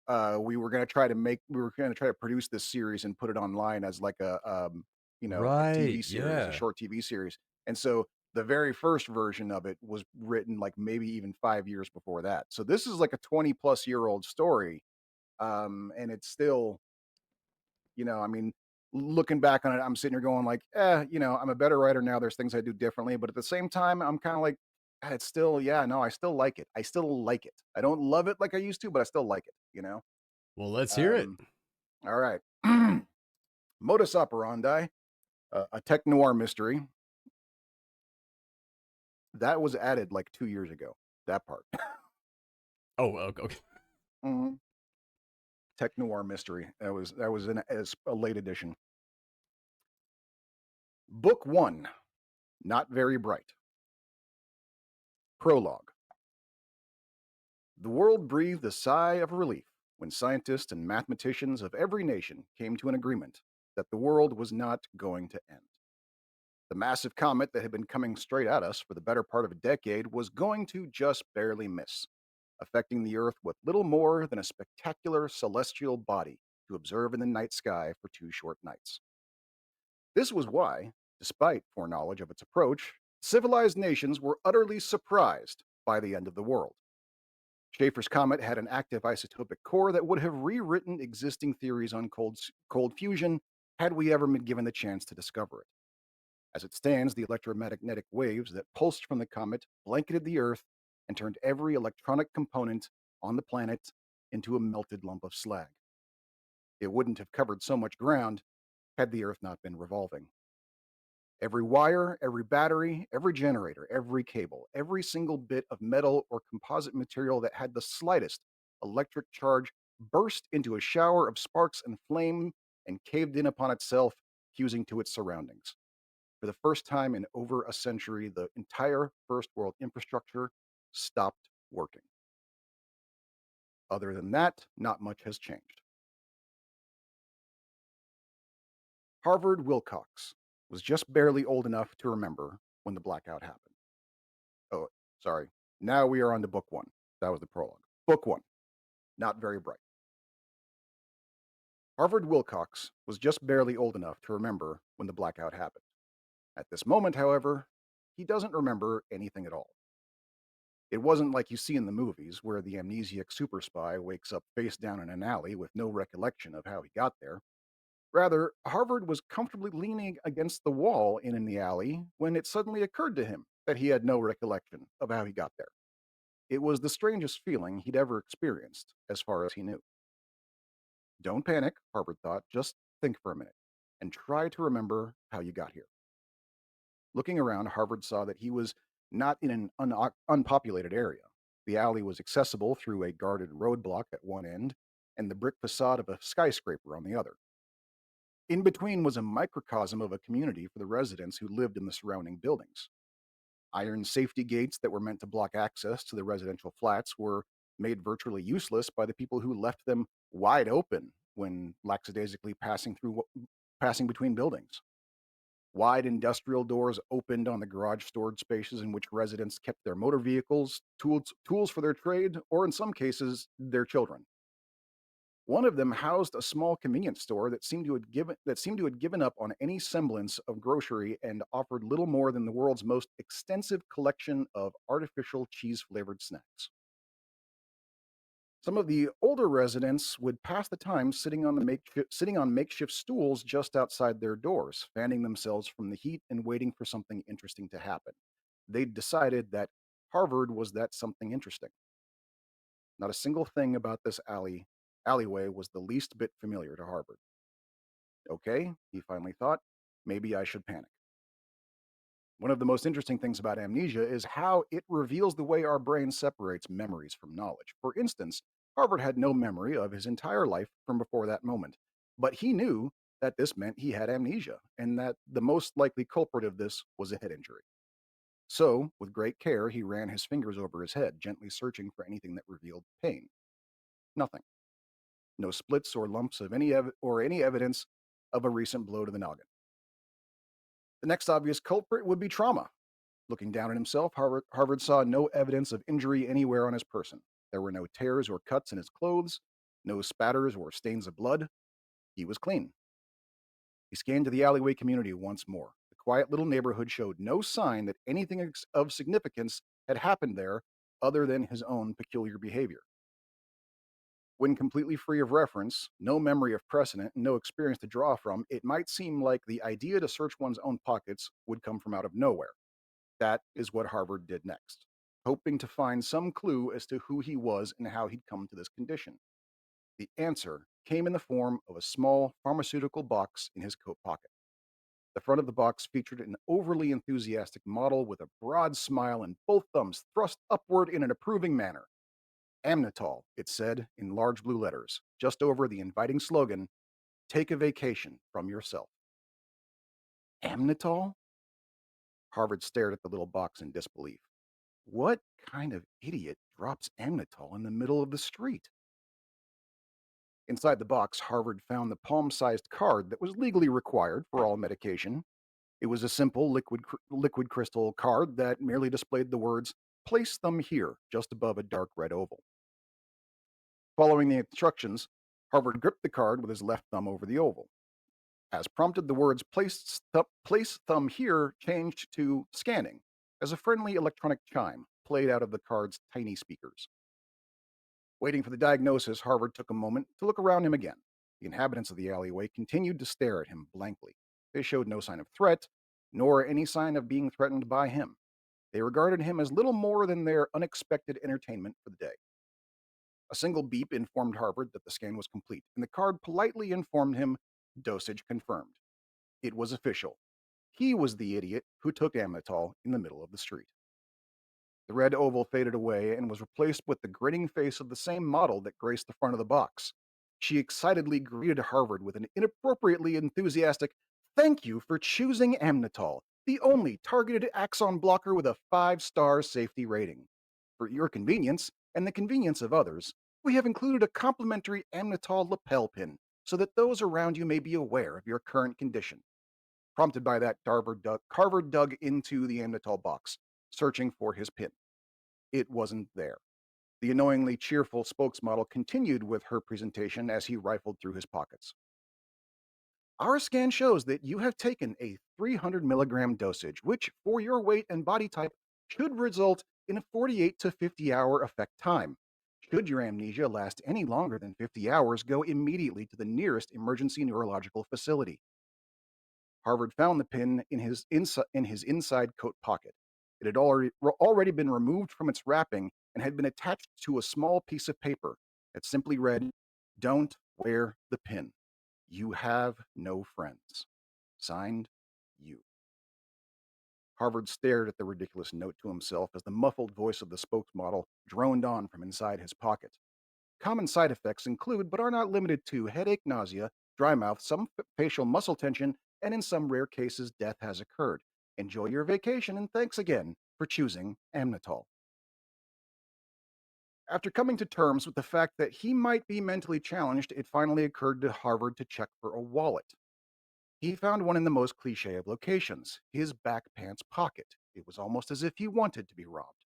We were gonna try to produce this series and put it online as like a Right. TV series, a Yeah. short TV series. And so the very first version of it was written like maybe even 5 years before that. So this is like a 20+ year old story. And it's still, I mean, looking back on it, I'm sitting here going like, I'm a better writer now. There's things I do differently, but at the same time, I'm kind of like, it's still, yeah, no, I still like it. I still like it. I don't love it like I used to, but I still like it. Well, let's hear it. Um, all right. Modus Operandi, a tech noir mystery that was added like 2 years ago. That part. Oh, okay. Mhm. Tech noir mystery. That was as a late edition. Book one. Not very bright. Prologue. The world breathed a sigh of relief when scientists and mathematicians of every nation came to an agreement that the world was not going to end. The massive comet that had been coming straight at us for the better part of a decade was going to just barely miss, affecting the Earth with little more than a spectacular celestial body to observe in the night sky for 2 short nights. This was why, despite foreknowledge of its approach, civilized nations were utterly surprised by the end of the world. Schaeffer's comet had an active isotopic core that would have rewritten existing theories on cold fusion had we ever been given the chance to discover it. As it stands, the electromagnetic waves that pulsed from the comet blanketed the Earth and turned every electronic component on the planet into a melted lump of slag. It wouldn't have covered so much ground had the Earth not been revolving. Every wire, every battery, every generator, every cable, every single bit of metal or composite material that had the slightest electric charge burst into a shower of sparks and flame and caved in upon itself, fusing to its surroundings. For the first time in over a century, the entire first world infrastructure stopped working. Other than that, not much has changed. Harvard Wilcox was just barely old enough to remember when the blackout happened. Oh, sorry. Now we are on to book one. That was the prologue. Book one. Not very bright. Harvard Wilcox was just barely old enough to remember when the blackout happened. At this moment, however, he doesn't remember anything at all. It wasn't like you see in the movies where the amnesiac super spy wakes up face down in an alley with no recollection of how he got there. Rather, Harvard was comfortably leaning against the wall in the alley when it suddenly occurred to him that he had no recollection of how he got there. It was the strangest feeling he'd ever experienced, as far as he knew. Don't panic, Harvard thought. Just think for a minute and try to remember how you got here. Looking around, Harvard saw that he was not in an unpopulated area. The alley was accessible through a guarded roadblock at one end and the brick facade of a skyscraper on the other. In between was a microcosm of a community for the residents who lived in the surrounding buildings. Iron safety gates that were meant to block access to the residential flats were made virtually useless by the people who left them wide open when lackadaisically passing between buildings. Wide industrial doors opened on the garage storage spaces in which residents kept their motor vehicles, tools for their trade, or in some cases, their children. One of them housed a small convenience store that seemed to have given up on any semblance of grocery and offered little more than the world's most extensive collection of artificial cheese-flavored snacks. Some of the older residents would pass the time sitting on makeshift stools just outside their doors, fanning themselves from the heat and waiting for something interesting to happen. They'd decided that Harvard was that something interesting. Not a single thing about this alleyway was the least bit familiar to Harvard. Okay, he finally thought, maybe I should panic. One of the most interesting things about amnesia is how it reveals the way our brain separates memories from knowledge. For instance, Harvard had no memory of his entire life from before that moment, but he knew that this meant he had amnesia and that the most likely culprit of this was a head injury. So, with great care, he ran his fingers over his head, gently searching for anything that revealed pain. Nothing. No splits or lumps of any evidence of a recent blow to the noggin. The next obvious culprit would be trauma. Looking down at himself, Harvard saw no evidence of injury anywhere on his person. There were no tears or cuts in his clothes, no spatters or stains of blood. He was clean. He scanned the alleyway community once more. The quiet little neighborhood showed no sign that anything of significance had happened there other than his own peculiar behavior. When completely free of reference, no memory of precedent, and no experience to draw from, it might seem like the idea to search one's own pockets would come from out of nowhere. That is what Harvard did next, hoping to find some clue as to who he was and how he'd come to this condition. The answer came in the form of a small pharmaceutical box in his coat pocket. The front of the box featured an overly enthusiastic model with a broad smile and both thumbs thrust upward in an approving manner. Amnitol, it said in large blue letters, just over the inviting slogan, "Take a vacation from yourself." Amnitol? Harvard stared at the little box in disbelief. What kind of idiot drops amnitol in the middle of the street? Inside the box, Harvard found the palm sized card that was legally required for all medication. It was a simple liquid crystal card that merely displayed the words, "Place them here," just above a dark red oval. Following the instructions, Harvard gripped the card with his left thumb over the oval. As prompted, the words "place thumb here" changed to "scanning" as a friendly electronic chime played out of the card's tiny speakers. Waiting for the diagnosis, Harvard took a moment to look around him again. The inhabitants of the alleyway continued to stare at him blankly. They showed no sign of threat, nor any sign of being threatened by him. They regarded him as little more than their unexpected entertainment for the day. A single beep informed Harvard that the scan was complete, and the card politely informed him dosage confirmed. It was official. He was the idiot who took Amnitol in the middle of the street. The red oval faded away and was replaced with the grinning face of the same model that graced the front of the box. She excitedly greeted Harvard with an inappropriately enthusiastic, "Thank you for choosing Amnitol, the only targeted axon blocker with a 5-star safety rating. For your convenience, and the convenience of others, we have included a complimentary Amnitol lapel pin so that those around you may be aware of your current condition." Prompted by that, Carver dug into the Amnitol box, searching for his pin. It wasn't there. The annoyingly cheerful spokesmodel continued with her presentation as he rifled through his pockets. "Our scan shows that you have taken a 300 milligram dosage, which, for your weight and body type, should result in a 48 to 50-hour effect time. Should your amnesia last any longer than 50 hours, go immediately to the nearest emergency neurological facility." Harvard found the pin in his inside coat pocket. It had already been removed from its wrapping and had been attached to a small piece of paper that simply read, "Don't wear the pin. You have no friends. Signed, you." Harvard stared at the ridiculous note to himself as the muffled voice of the spokesmodel droned on from inside his pocket. Common side effects include, but are not limited to, headache, nausea, dry mouth, some facial muscle tension, and in some rare cases, death has occurred. Enjoy your vacation and thanks again for choosing Amnitol. After coming to terms with the fact that he might be mentally challenged, it finally occurred to Harvard to check for a wallet. He found one in the most cliche of locations, his back pants pocket. It was almost as if he wanted to be robbed.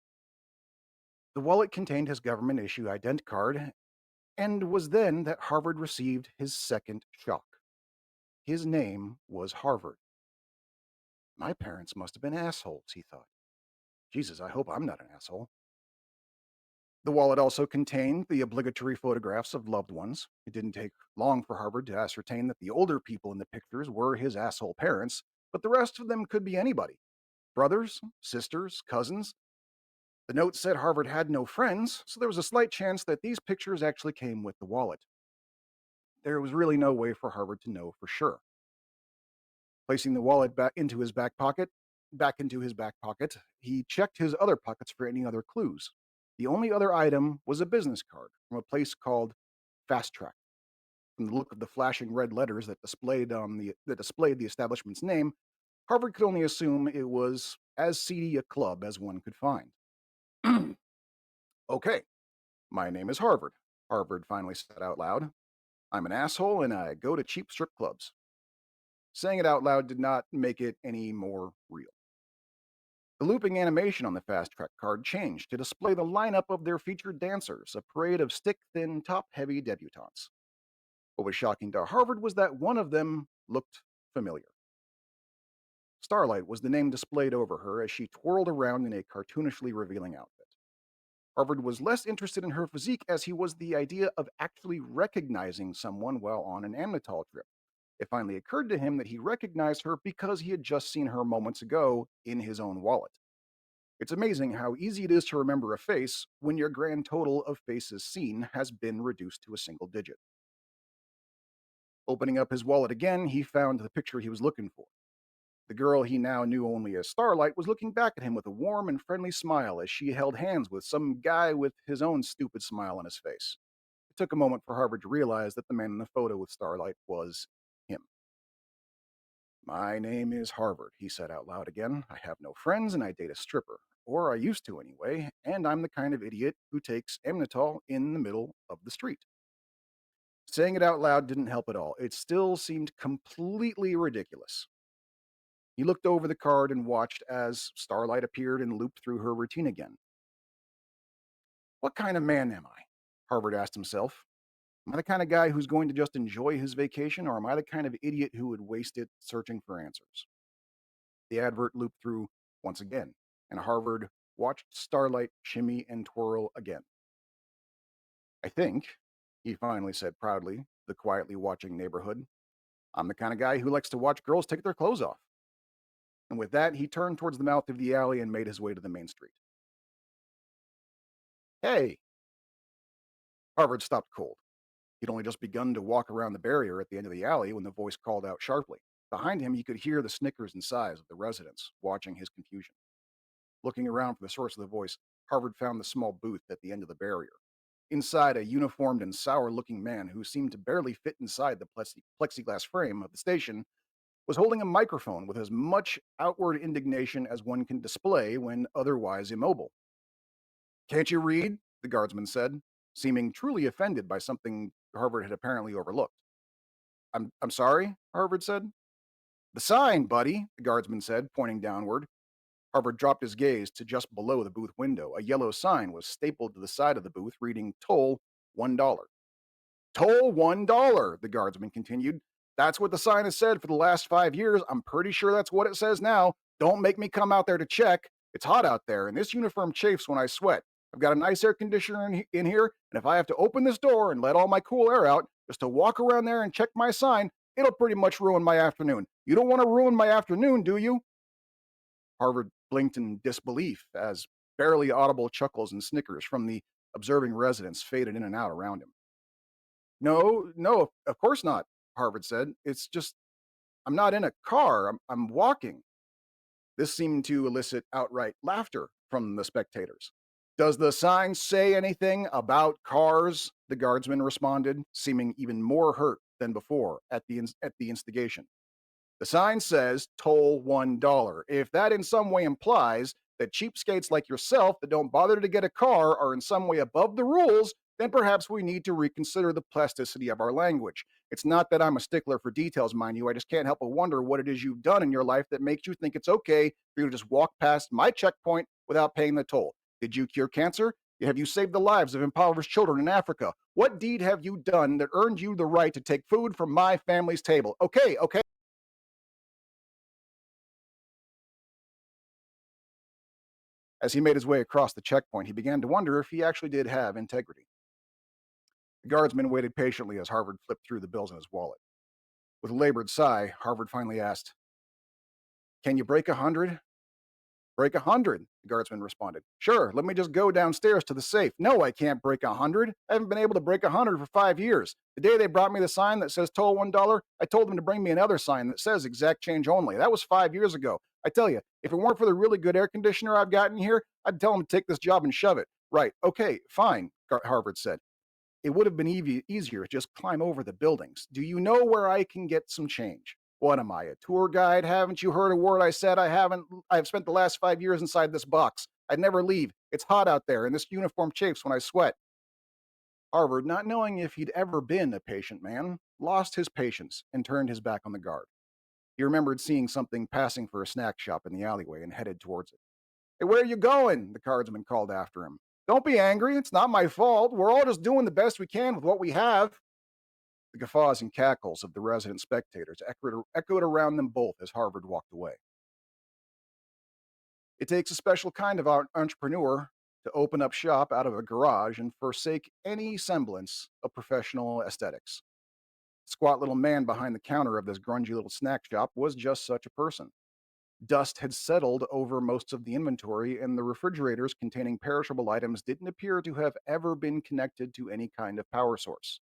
The wallet contained his government issue ident card, and was then that Harvard received his second shock. His name was Harvard. My parents must have been assholes, he thought. Jesus, I hope I'm not an asshole. The wallet also contained the obligatory photographs of loved ones. It didn't take long for Harvard to ascertain that the older people in the pictures were his asshole parents, but the rest of them could be anybody: brothers, sisters, cousins. The note said Harvard had no friends, so there was a slight chance that these pictures actually came with the wallet. There was really no way for Harvard to know for sure. Placing the wallet back into his back pocket, he checked his other pockets for any other clues. The only other item was a business card from a place called Fast Track. From the look of the flashing red letters that displayed the establishment's name, Harvard could only assume it was as seedy a club as one could find. "Okay, my name is Harvard," Harvard finally said out loud. "I'm an asshole and I go to cheap strip clubs." Saying it out loud did not make it any more real. The looping animation on the Fast Track card changed to display the lineup of their featured dancers, a parade of stick-thin, top-heavy debutantes. What was shocking to Harvard was that one of them looked familiar. Starlight was the name displayed over her as she twirled around in a cartoonishly revealing outfit. Harvard was less interested in her physique as he was the idea of actually recognizing someone while on an Amnitol trip. It finally occurred to him that he recognized her because he had just seen her moments ago in his own wallet. It's amazing how easy it is to remember a face when your grand total of faces seen has been reduced to a single digit. Opening up his wallet again, he found the picture he was looking for. The girl he now knew only as Starlight was looking back at him with a warm and friendly smile as she held hands with some guy with his own stupid smile on his face. It took a moment for Harvard to realize that the man in the photo with Starlight was him. "My name is Harvard," he said out loud again. "I have no friends and I date a stripper. Or I used to anyway, and I'm the kind of idiot who takes Amnitol in the middle of the street." Saying it out loud didn't help at all. It still seemed completely ridiculous. He looked over the card and watched as Starlight appeared and looped through her routine again. "What kind of man am I?" Harvard asked himself. "Am I the kind of guy who's going to just enjoy his vacation, or am I the kind of idiot who would waste it searching for answers?" The advert looped through once again, and Harvard watched Starlight shimmy and twirl again. I think, he finally said proudly, to the quietly watching neighborhood, I'm the kind of guy who likes to watch girls take their clothes off. And with that, he turned towards the mouth of the alley and made his way to the main street. Hey! Harvard stopped cold. He'd only just begun to walk around the barrier at the end of the alley when the voice called out sharply. Behind him, he could hear the snickers and sighs of the residents, watching his confusion. Looking around for the source of the voice, Harvard found the small booth at the end of the barrier. Inside, a uniformed and sour looking man who seemed to barely fit inside the plexiglass frame of the station was holding a microphone with as much outward indignation as one can display when otherwise immobile. Can't you read? The guardsman said, seeming truly offended by something Harvard had apparently overlooked. I'm sorry, Harvard said. The sign, buddy, the guardsman said, pointing downward. Harvard dropped his gaze to just below the booth window. A yellow sign was stapled to the side of the booth reading toll $1. Toll $1, the guardsman continued. That's what the sign has said for the last 5 years. I'm pretty sure that's what it says now. Don't make me come out there to check. It's hot out there, and this uniform chafes when I sweat. I've got a nice air conditioner in here, and if I have to open this door and let all my cool air out just to walk around there and check my sign, it'll pretty much ruin my afternoon. You don't want to ruin my afternoon, do you? Harvard blinked in disbelief as barely audible chuckles and snickers from the observing residents faded in and out around him. No, no, of course not, Harvard said. It's just, I'm not in a car, I'm walking. This seemed to elicit outright laughter from the spectators. Does the sign say anything about cars? The guardsman responded, seeming even more hurt than before at the instigation. The sign says toll $1. If that in some way implies that cheapskates like yourself that don't bother to get a car are in some way above the rules, then perhaps we need to reconsider the plasticity of our language. It's not that I'm a stickler for details, mind you. I just can't help but wonder what it is you've done in your life that makes you think it's okay for you to just walk past my checkpoint without paying the toll. Did you cure cancer? Have you saved the lives of impoverished children in Africa? What deed have you done that earned you the right to take food from my family's table? Okay, okay. As he made his way across the checkpoint, he began to wonder if he actually did have integrity. The guardsman waited patiently as Harvard flipped through the bills in his wallet. With a labored sigh, Harvard finally asked, Can you break 100? Break 100, the guardsman responded. Sure, let me just go downstairs to the safe. No, I can't break 100. I haven't been able to break 100 for 5 years. The day they brought me the sign that says toll $1, I told them to bring me another sign that says exact change only. That was 5 years ago. I tell you, if it weren't for the really good air conditioner I've got in here, I'd tell them to take this job and shove it. Right, okay, fine, Harvard said. It would have been easier to just climb over the buildings. Do you know where I can get some change? What am I, a tour guide? Haven't you heard a word I said? I haven't. I've spent the last 5 years inside this box. I'd never leave. It's hot out there, and this uniform chafes when I sweat. Harvard, not knowing if he'd ever been a patient man, lost his patience and turned his back on the guard. He remembered seeing something passing for a snack shop in the alleyway and headed towards it. Hey, where are you going? The guardsman called after him. Don't be angry. It's not my fault. We're all just doing the best we can with what we have. The guffaws and cackles of the resident spectators echoed around them both as Harvard walked away. It takes a special kind of entrepreneur to open up shop out of a garage and forsake any semblance of professional aesthetics. The squat little man behind the counter of this grungy little snack shop was just such a person. Dust had settled over most of the inventory, and the refrigerators containing perishable items didn't appear to have ever been connected to any kind of power source.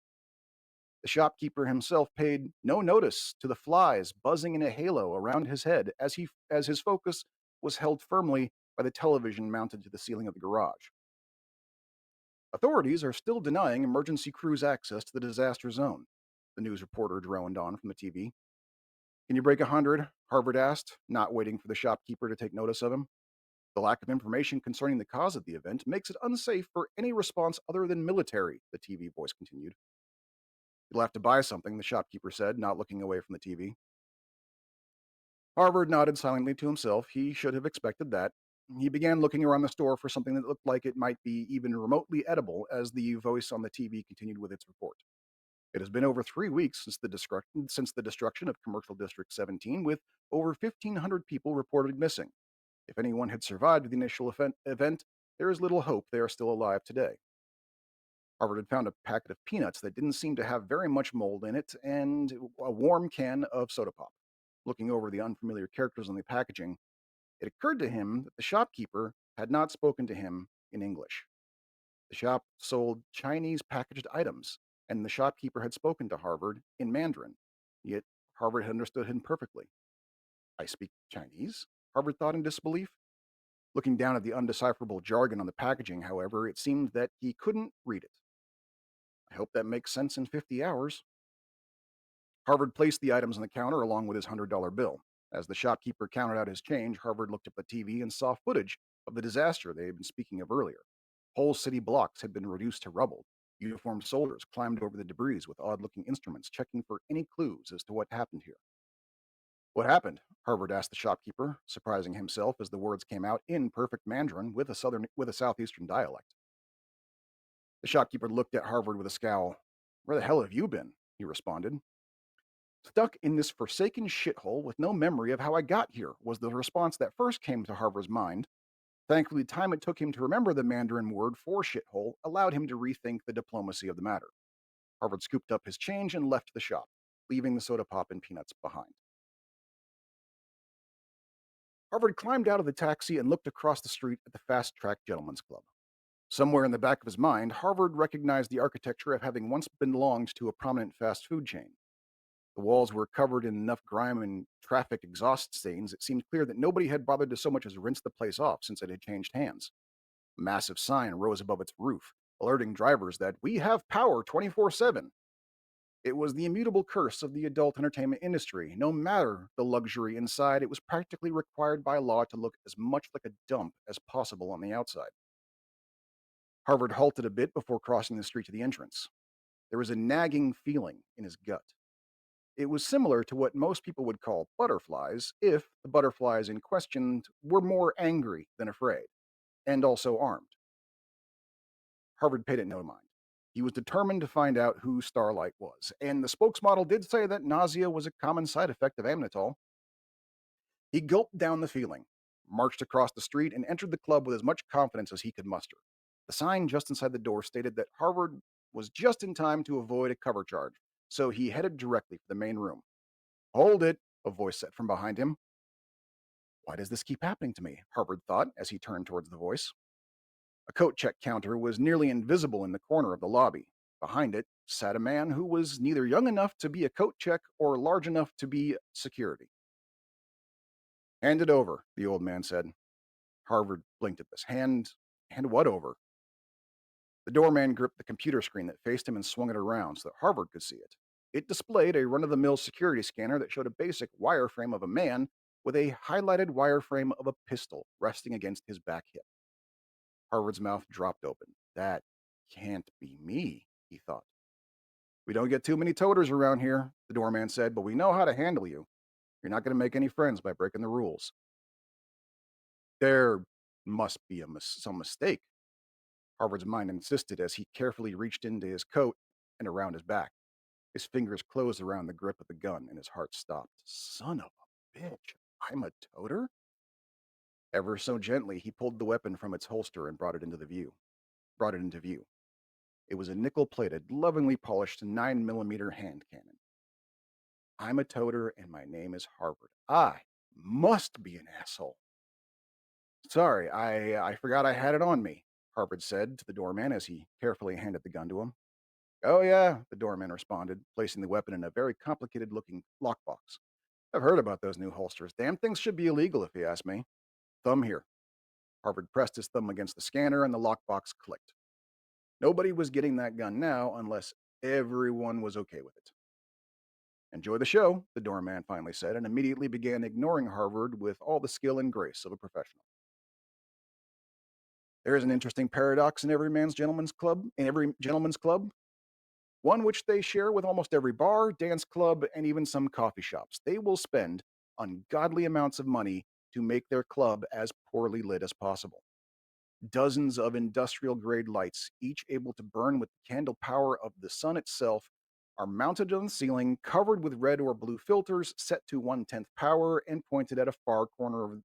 The shopkeeper himself paid no notice to the flies buzzing in a halo around his head as his focus was held firmly by the television mounted to the ceiling of the garage. Authorities are still denying emergency crews access to the disaster zone, the news reporter droned on from the TV. Can you break 100? Harvard asked, not waiting for the shopkeeper to take notice of him. The lack of information concerning the cause of the event makes it unsafe for any response other than military, the TV voice continued. You'll have to buy something, the shopkeeper said, not looking away from the TV. Harvard nodded silently to himself. He should have expected that. He began looking around the store for something that looked like it might be even remotely edible as the voice on the TV continued with its report. It has been over 3 weeks since the destruction of Commercial District 17, with over 1,500 people reported missing. If anyone had survived the initial event, there is little hope they are still alive today. Harvard had found a packet of peanuts that didn't seem to have very much mold in it and a warm can of soda pop. Looking over the unfamiliar characters on the packaging, it occurred to him that the shopkeeper had not spoken to him in English. The shop sold Chinese packaged items, and the shopkeeper had spoken to Harvard in Mandarin. Yet Harvard had understood him perfectly. I speak Chinese? Harvard thought in disbelief. Looking down at the undecipherable jargon on the packaging, however, it seemed that he couldn't read it. I hope that makes sense in 50 hours. Harvard placed the items on the counter along with his $100 bill. As the shopkeeper counted out his change, Harvard looked up the TV and saw footage of the disaster they had been speaking of earlier. Whole city blocks had been reduced to rubble. Uniformed soldiers climbed over the debris with odd looking instruments, checking for any clues as to what happened here. What happened? Harvard asked the shopkeeper, surprising himself as the words came out in perfect Mandarin with a southeastern dialect. The shopkeeper looked at Harvard with a scowl. Where the hell have you been? He responded. Stuck in this forsaken shithole with no memory of how I got here, was the response that first came to Harvard's mind. Thankfully, the time it took him to remember the Mandarin word for shithole allowed him to rethink the diplomacy of the matter. Harvard scooped up his change and left the shop, leaving the soda pop and peanuts behind. Harvard climbed out of the taxi and looked across the street at the Fast Track Gentlemen's Club. Somewhere in the back of his mind, Harvard recognized the architecture of having once belonged to a prominent fast food chain. The walls were covered in enough grime and traffic exhaust stains, it seemed clear that nobody had bothered to so much as rinse the place off since it had changed hands. A massive sign rose above its roof, alerting drivers that we have power 24/7. It was the immutable curse of the adult entertainment industry. No matter the luxury inside, it was practically required by law to look as much like a dump as possible on the outside. Harvard halted a bit before crossing the street to the entrance. There was a nagging feeling in his gut. It was similar to what most people would call butterflies if the butterflies in question were more angry than afraid, and also armed. Harvard paid it no mind. He was determined to find out who Starlight was, and the spokesmodel did say that nausea was a common side effect of amnitol. He gulped down the feeling, marched across the street, and entered the club with as much confidence as he could muster. The sign just inside the door stated that Harvard was just in time to avoid a cover charge, so he headed directly for the main room. Hold it, a voice said from behind him. Why does this keep happening to me? Harvard thought as he turned towards the voice. A coat check counter was nearly invisible in the corner of the lobby. Behind it sat a man who was neither young enough to be a coat check or large enough to be security. Hand it over, the old man said. Harvard blinked at this. Hand what over? The doorman gripped the computer screen that faced him and swung it around so that Harvard could see it. It displayed a run-of-the-mill security scanner that showed a basic wireframe of a man with a highlighted wireframe of a pistol resting against his back hip. Harvard's mouth dropped open. That can't be me, he thought. We don't get too many toters around here, the doorman said, but we know how to handle you. You're not going to make any friends by breaking the rules. There must be some mistake, Harvard's mind insisted as he carefully reached into his coat and around his back. His fingers closed around the grip of the gun and his heart stopped. Son of a bitch, I'm a toter? Ever so gently, he pulled the weapon from its holster and brought it into view. It was a nickel-plated, lovingly polished 9mm hand cannon. I'm a toter and my name is Harvard. I must be an asshole. Sorry, I forgot I had it on me, Harvard said to the doorman as he carefully handed the gun to him. Oh, yeah, the doorman responded, placing the weapon in a very complicated looking lockbox. I've heard about those new holsters. Damn things should be illegal if you ask me. Thumb here. Harvard pressed his thumb against the scanner and the lockbox clicked. Nobody was getting that gun now unless everyone was okay with it. Enjoy the show, the doorman finally said, and immediately began ignoring Harvard with all the skill and grace of a professional. There is an interesting paradox in every gentleman's club, one which they share with almost every bar, dance club, and even some coffee shops. They will spend ungodly amounts of money to make their club as poorly lit as possible. Dozens of industrial grade lights, each able to burn with the candle power of the sun itself, are mounted on the ceiling, covered with red or blue filters, set to 1/10 power, and pointed at a far corner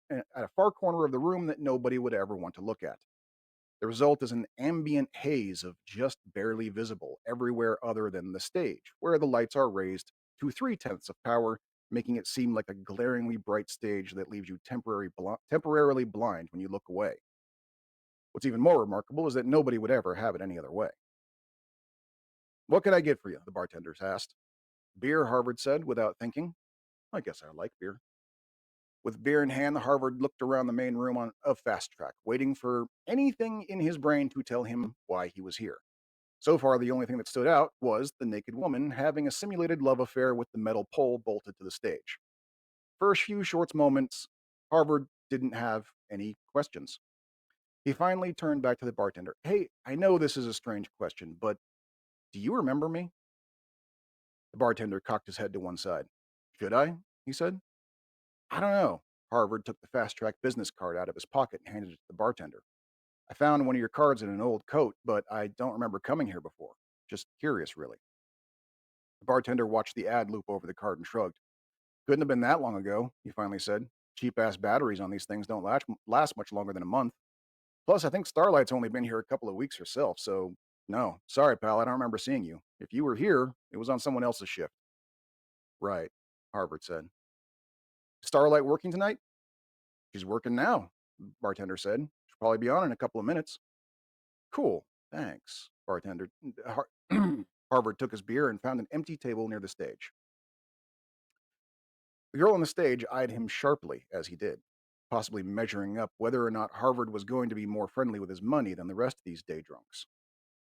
of the room that nobody would ever want to look at. The result is an ambient haze of just barely visible everywhere other than the stage, where the lights are raised to 3/10 of power, making it seem like a glaringly bright stage that leaves you temporarily blind when you look away. What's even more remarkable is that nobody would ever have it any other way. "What can I get for you?" the bartenders asked. "Beer," Harvard said without thinking. "I guess I like beer." With beer in hand, Harvard looked around the main room of Fast Track, waiting for anything in his brain to tell him why he was here. So far, the only thing that stood out was the naked woman having a simulated love affair with the metal pole bolted to the stage. For a few short moments, Harvard didn't have any questions. He finally turned back to the bartender. "Hey, I know this is a strange question, but do you remember me?" The bartender cocked his head to one side. "Should I?" he said. "I don't know." Harvard took the Fast Track business card out of his pocket and handed it to the bartender. "I found one of your cards in an old coat, but I don't remember coming here before. Just curious, really." The bartender watched the ad loop over the card and shrugged. "Couldn't have been that long ago," he finally said. "Cheap ass batteries on these things don't last much longer than a month. Plus, I think Starlight's only been here a couple of weeks herself, so no. Sorry, pal, I don't remember seeing you. If you were here, it was on someone else's shift." "Right," Harvard said. "Starlight working tonight?" "She's working now," the bartender said. "She'll probably be on in a couple of minutes." "Cool, thanks," Harvard took his beer and found an empty table near the stage. The girl on the stage eyed him sharply as he did, possibly measuring up whether or not Harvard was going to be more friendly with his money than the rest of these day drunks.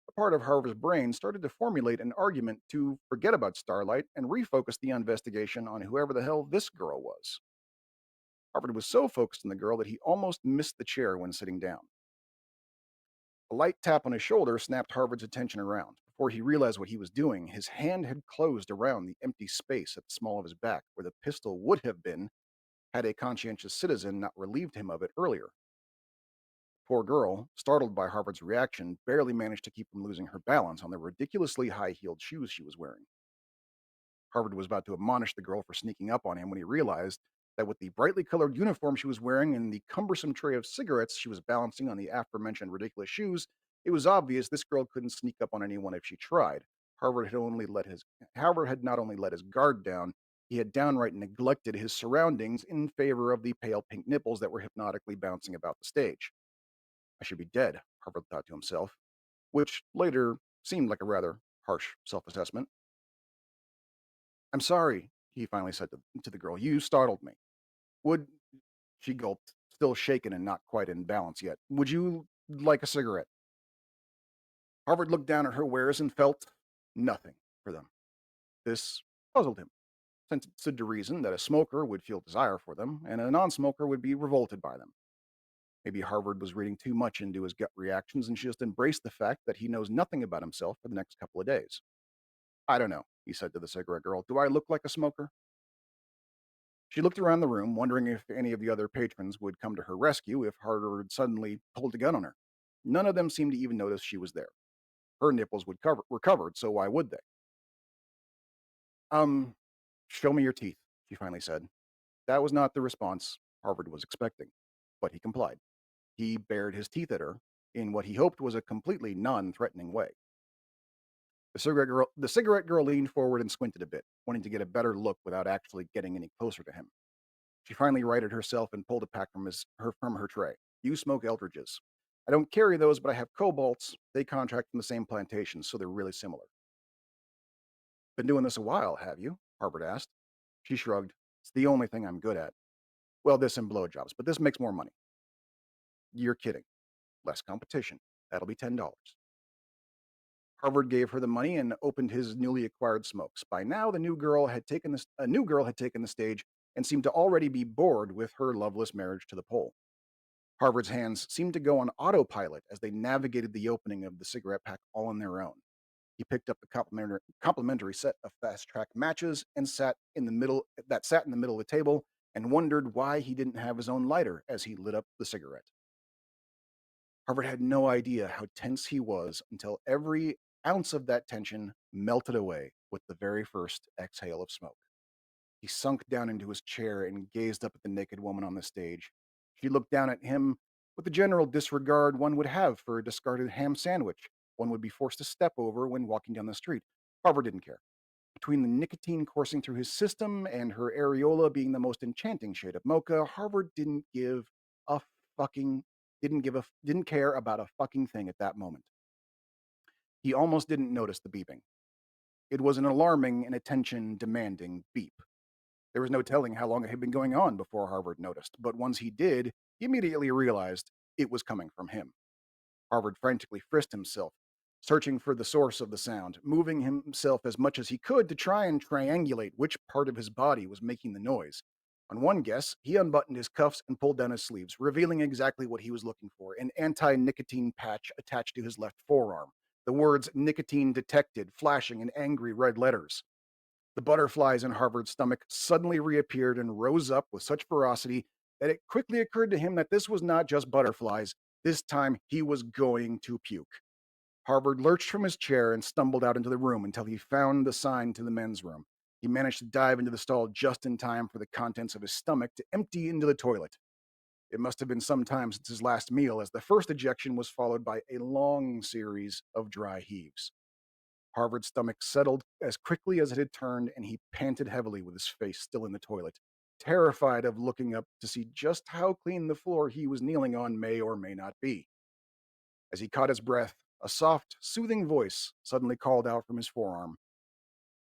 A part of Harvard's brain started to formulate an argument to forget about Starlight and refocus the investigation on whoever the hell this girl was. Harvard was so focused on the girl that he almost missed the chair when sitting down. A light tap on his shoulder snapped Harvard's attention around. Before he realized what he was doing, his hand had closed around the empty space at the small of his back where the pistol would have been had a conscientious citizen not relieved him of it earlier. Poor girl, startled by Harvard's reaction, barely managed to keep from losing her balance on the ridiculously high heeled shoes she was wearing. Harvard was about to admonish the girl for sneaking up on him when he realized that with the brightly colored uniform she was wearing and the cumbersome tray of cigarettes she was balancing on the aforementioned ridiculous shoes, it was obvious this girl couldn't sneak up on anyone if she tried. Harvard had not only let his guard down, he had downright neglected his surroundings in favor of the pale pink nipples that were hypnotically bouncing about the stage. "I should be dead," Harvard thought to himself, which later seemed like a rather harsh self assessment. "I'm sorry," he finally said to the girl. "You startled me. Would," she gulped, still shaken and not quite in balance yet, "would you like a cigarette?" Harvard looked down at her wares and felt nothing for them. This puzzled him, since it stood to reason that a smoker would feel desire for them, and a non smoker would be revolted by them. Maybe Harvard was reading too much into his gut reactions and just embraced the fact that he knows nothing about himself for the next couple of days. "I don't know," he said to the cigarette girl. "Do I look like a smoker?" She looked around the room, wondering if any of the other patrons would come to her rescue if Harvard suddenly pulled a gun on her. None of them seemed to even notice she was there. Her nipples were covered, so why would they? Um, show me your teeth," she finally said. That was not the response Harvard was expecting, but he complied. He bared his teeth at her in what he hoped was a completely non-threatening way. The cigarette girl leaned forward and squinted a bit, wanting to get a better look without actually getting any closer to him. She finally righted herself and pulled a pack from her tray. "You smoke Eldridges. I don't carry those, but I have Cobalts. They contract from the same plantation, so they're really similar." "Been doing this a while, have you?" Harvard asked. She shrugged. "It's the only thing I'm good at. Well, this and blowjobs, but this makes more money." "You're kidding. Less competition. That'll be $10." Harvard gave her the money and opened his newly acquired smokes. By now, a new girl had taken the stage and seemed to already be bored with her loveless marriage to the pole. Harvard's hands seemed to go on autopilot as they navigated the opening of the cigarette pack all on their own. He picked up the complimentary set of fast track matches and sat in the middle of the table and wondered why he didn't have his own lighter as he lit up the cigarette. Harvard had no idea how tense he was until every ounce of that tension melted away with the very first exhale of smoke. He sunk down into his chair and gazed up at the naked woman on the stage. She looked down at him with the general disregard one would have for a discarded ham sandwich one would be forced to step over when walking down the street. Harvard didn't care. Between the nicotine coursing through his system and her areola being the most enchanting shade of mocha, Harvard a fucking didn't care about a fucking thing at that moment. He almost didn't notice the beeping. It was an alarming and attention demanding beep. There was no telling how long it had been going on before Harvard noticed, but once he did, he immediately realized it was coming from him. Harvard frantically frisked himself, searching for the source of the sound, moving himself as much as he could to try and triangulate which part of his body was making the noise. On one guess, he unbuttoned his cuffs and pulled down his sleeves, revealing exactly what he was looking for: an anti nicotine patch attached to his left forearm. The words nicotine detected flashing in angry red letters. The butterflies in Harvard's stomach suddenly reappeared and rose up with such ferocity that it quickly occurred to him that this was not just butterflies. This time he was going to puke. Harvard lurched from his chair and stumbled out into the room until he found the sign to the men's room. He managed to dive into the stall just in time for the contents of his stomach to empty into the toilet. It must have been some time since his last meal, as the first ejection was followed by a long series of dry heaves. Harvard's stomach settled as quickly as it had turned, and he panted heavily with his face still in the toilet, terrified of looking up to see just how clean the floor he was kneeling on may or may not be. As he caught his breath, a soft, soothing voice suddenly called out from his forearm,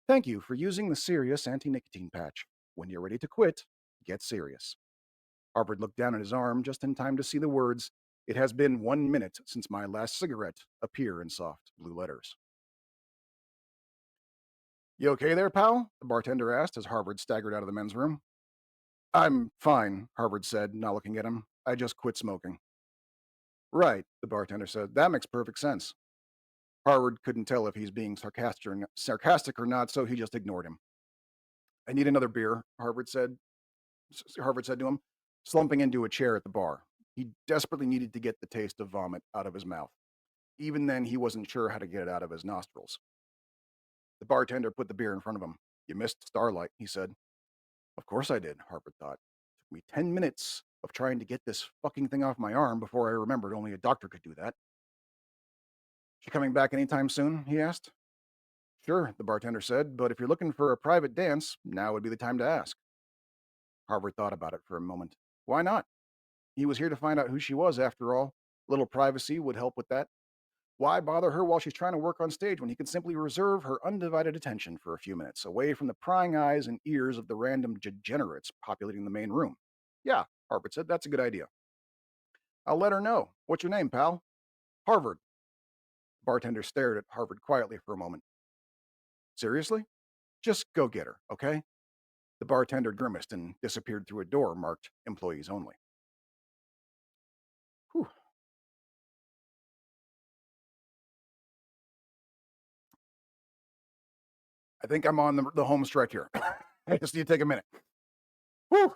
"Thank you for using the Serious anti-nicotine patch. When you're ready to quit, get serious." Harvard looked down at his arm just in time to see the words, "It has been 1 minute since my last cigarette," appear in soft blue letters. "You okay there, pal?" the bartender asked as Harvard staggered out of the men's room. "I'm fine," Harvard said, not looking at him. "I just quit smoking." "Right," the bartender said. "That makes perfect sense." Harvard couldn't tell if he's being sarcastic or not, so he just ignored him. "I need another beer," Harvard said to him, slumping into a chair at the bar. He desperately needed to get the taste of vomit out of his mouth. Even then, he wasn't sure how to get it out of his nostrils. The bartender put the beer in front of him. "You missed Starlight," he said. Of course I did, Harvard thought. It took me 10 minutes of trying to get this fucking thing off my arm before I remembered only a doctor could do that. "She coming back anytime soon?" he asked. "Sure," the bartender said, "but if you're looking for a private dance, now would be the time to ask." Harvard thought about it for a moment. Why not? He was here to find out who she was, after all. A little privacy would help with that. Why bother her while she's trying to work on stage when he could simply reserve her undivided attention for a few minutes, away from the prying eyes and ears of the random degenerates populating the main room? "Yeah," Harvard said, "that's a good idea." "I'll let her know. What's your name, pal?" "Harvard." Bartender stared at Harvard quietly for a moment. "Seriously? Just go get her, okay?" The bartender grimaced and disappeared through a door marked "Employees Only." Whew. I think I'm on the home stretch here. I just need to take a minute. Whew.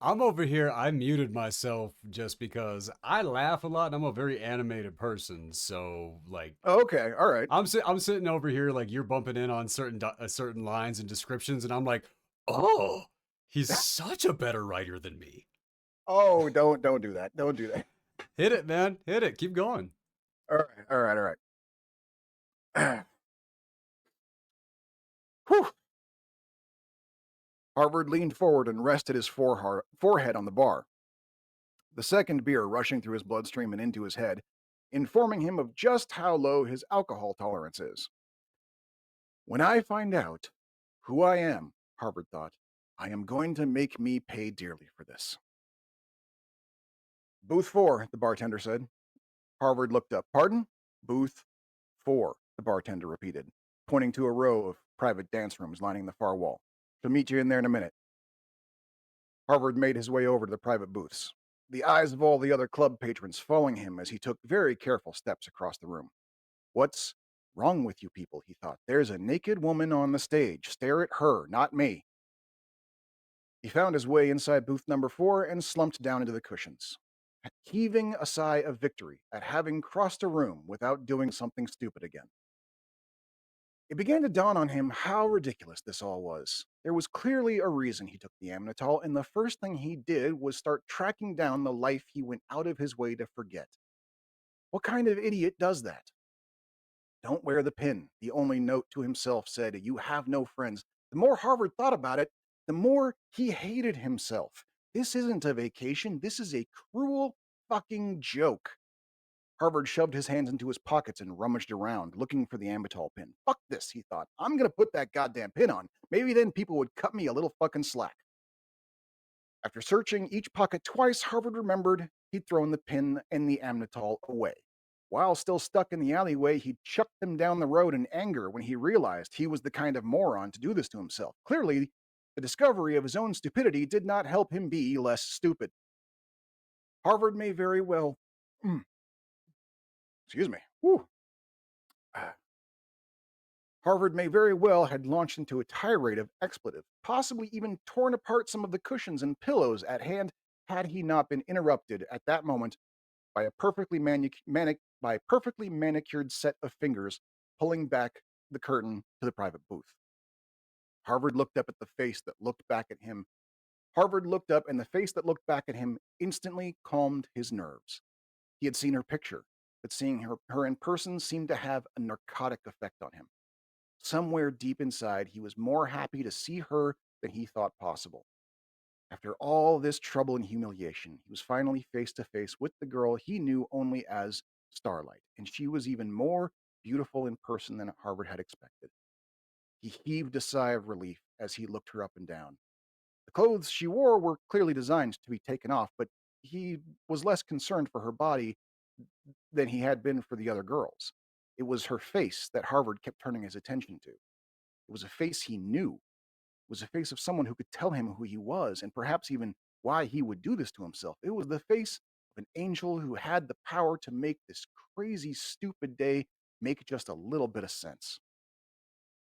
I'm over here. I muted myself just because I laugh a lot and I'm a very animated person. So, like, Okay, all right. I'm sitting over here like you're bumping in on certain lines and descriptions, and I'm like, oh, he's such a better writer than me. Oh, don't do that. Don't do that. Hit it, man. Hit it. Keep going. All right, all right, all right. Whew. Harvard leaned forward and rested his forehead on the bar, the second beer rushing through his bloodstream and into his head, informing him of just how low his alcohol tolerance is. When I find out who I am, Harvard thought, I am going to make me pay dearly for this. "Booth 4, the bartender said. Harvard looked up. "Pardon?" "Booth 4, the bartender repeated, pointing to a row of private dance rooms lining the far wall. "She'll meet you in there in a minute." Harvard made his way over to the private booths, the eyes of all the other club patrons following him as he took very careful steps across the room. "What's wrong with you people?" he thought. "There's a naked woman on the stage. Stare at her, not me." He found his way inside booth number 4 and slumped down into the cushions, heaving a sigh of victory at having crossed a room without doing something stupid again. It began to dawn on him how ridiculous this all was. There was clearly a reason he took the amnitol, and the first thing he did was start tracking down the life he went out of his way to forget. What kind of idiot does that? Don't wear the pin. The only note to himself said, "You have no friends." The more Harvard thought about it, the more he hated himself. This isn't a vacation. This is a cruel fucking joke. Harvard shoved his hands into his pockets and rummaged around, looking for the Ambatol pin. Fuck this, he thought. I'm gonna put that goddamn pin on. Maybe then people would cut me a little fucking slack. After searching each pocket twice, Harvard remembered he'd thrown the pin and the amnitol away. While still stuck in the alleyway, he chucked them down the road in anger when he realized he was the kind of moron to do this to himself. Clearly, the discovery of his own stupidity did not help him be less stupid. Harvard may very well. Excuse me. Whew. Harvard may very well had launched into a tirade of expletive, possibly even torn apart some of the cushions and pillows at hand had he not been interrupted at that moment by a perfectly manicured set of fingers pulling back the curtain to the private booth. Harvard looked up at the face that looked back at him. Harvard looked up, and the face that looked back at him instantly calmed his nerves. He had seen her picture, but seeing her in person seemed to have a narcotic effect on him. Somewhere deep inside, he was more happy to see her than he thought possible. After all this trouble and humiliation, he was finally face to face with the girl he knew only as Starlight, and she was even more beautiful in person than Harvard had expected. He heaved a sigh of relief as he looked her up and down. The clothes she wore were clearly designed to be taken off, but he was less concerned for her body than he had been for the other girls. It was her face that Harvard kept turning his attention to. It was a face he knew. It was a face of someone who could tell him who he was and perhaps even why he would do this to himself. It was the face of an angel who had the power to make this crazy, stupid day make just a little bit of sense.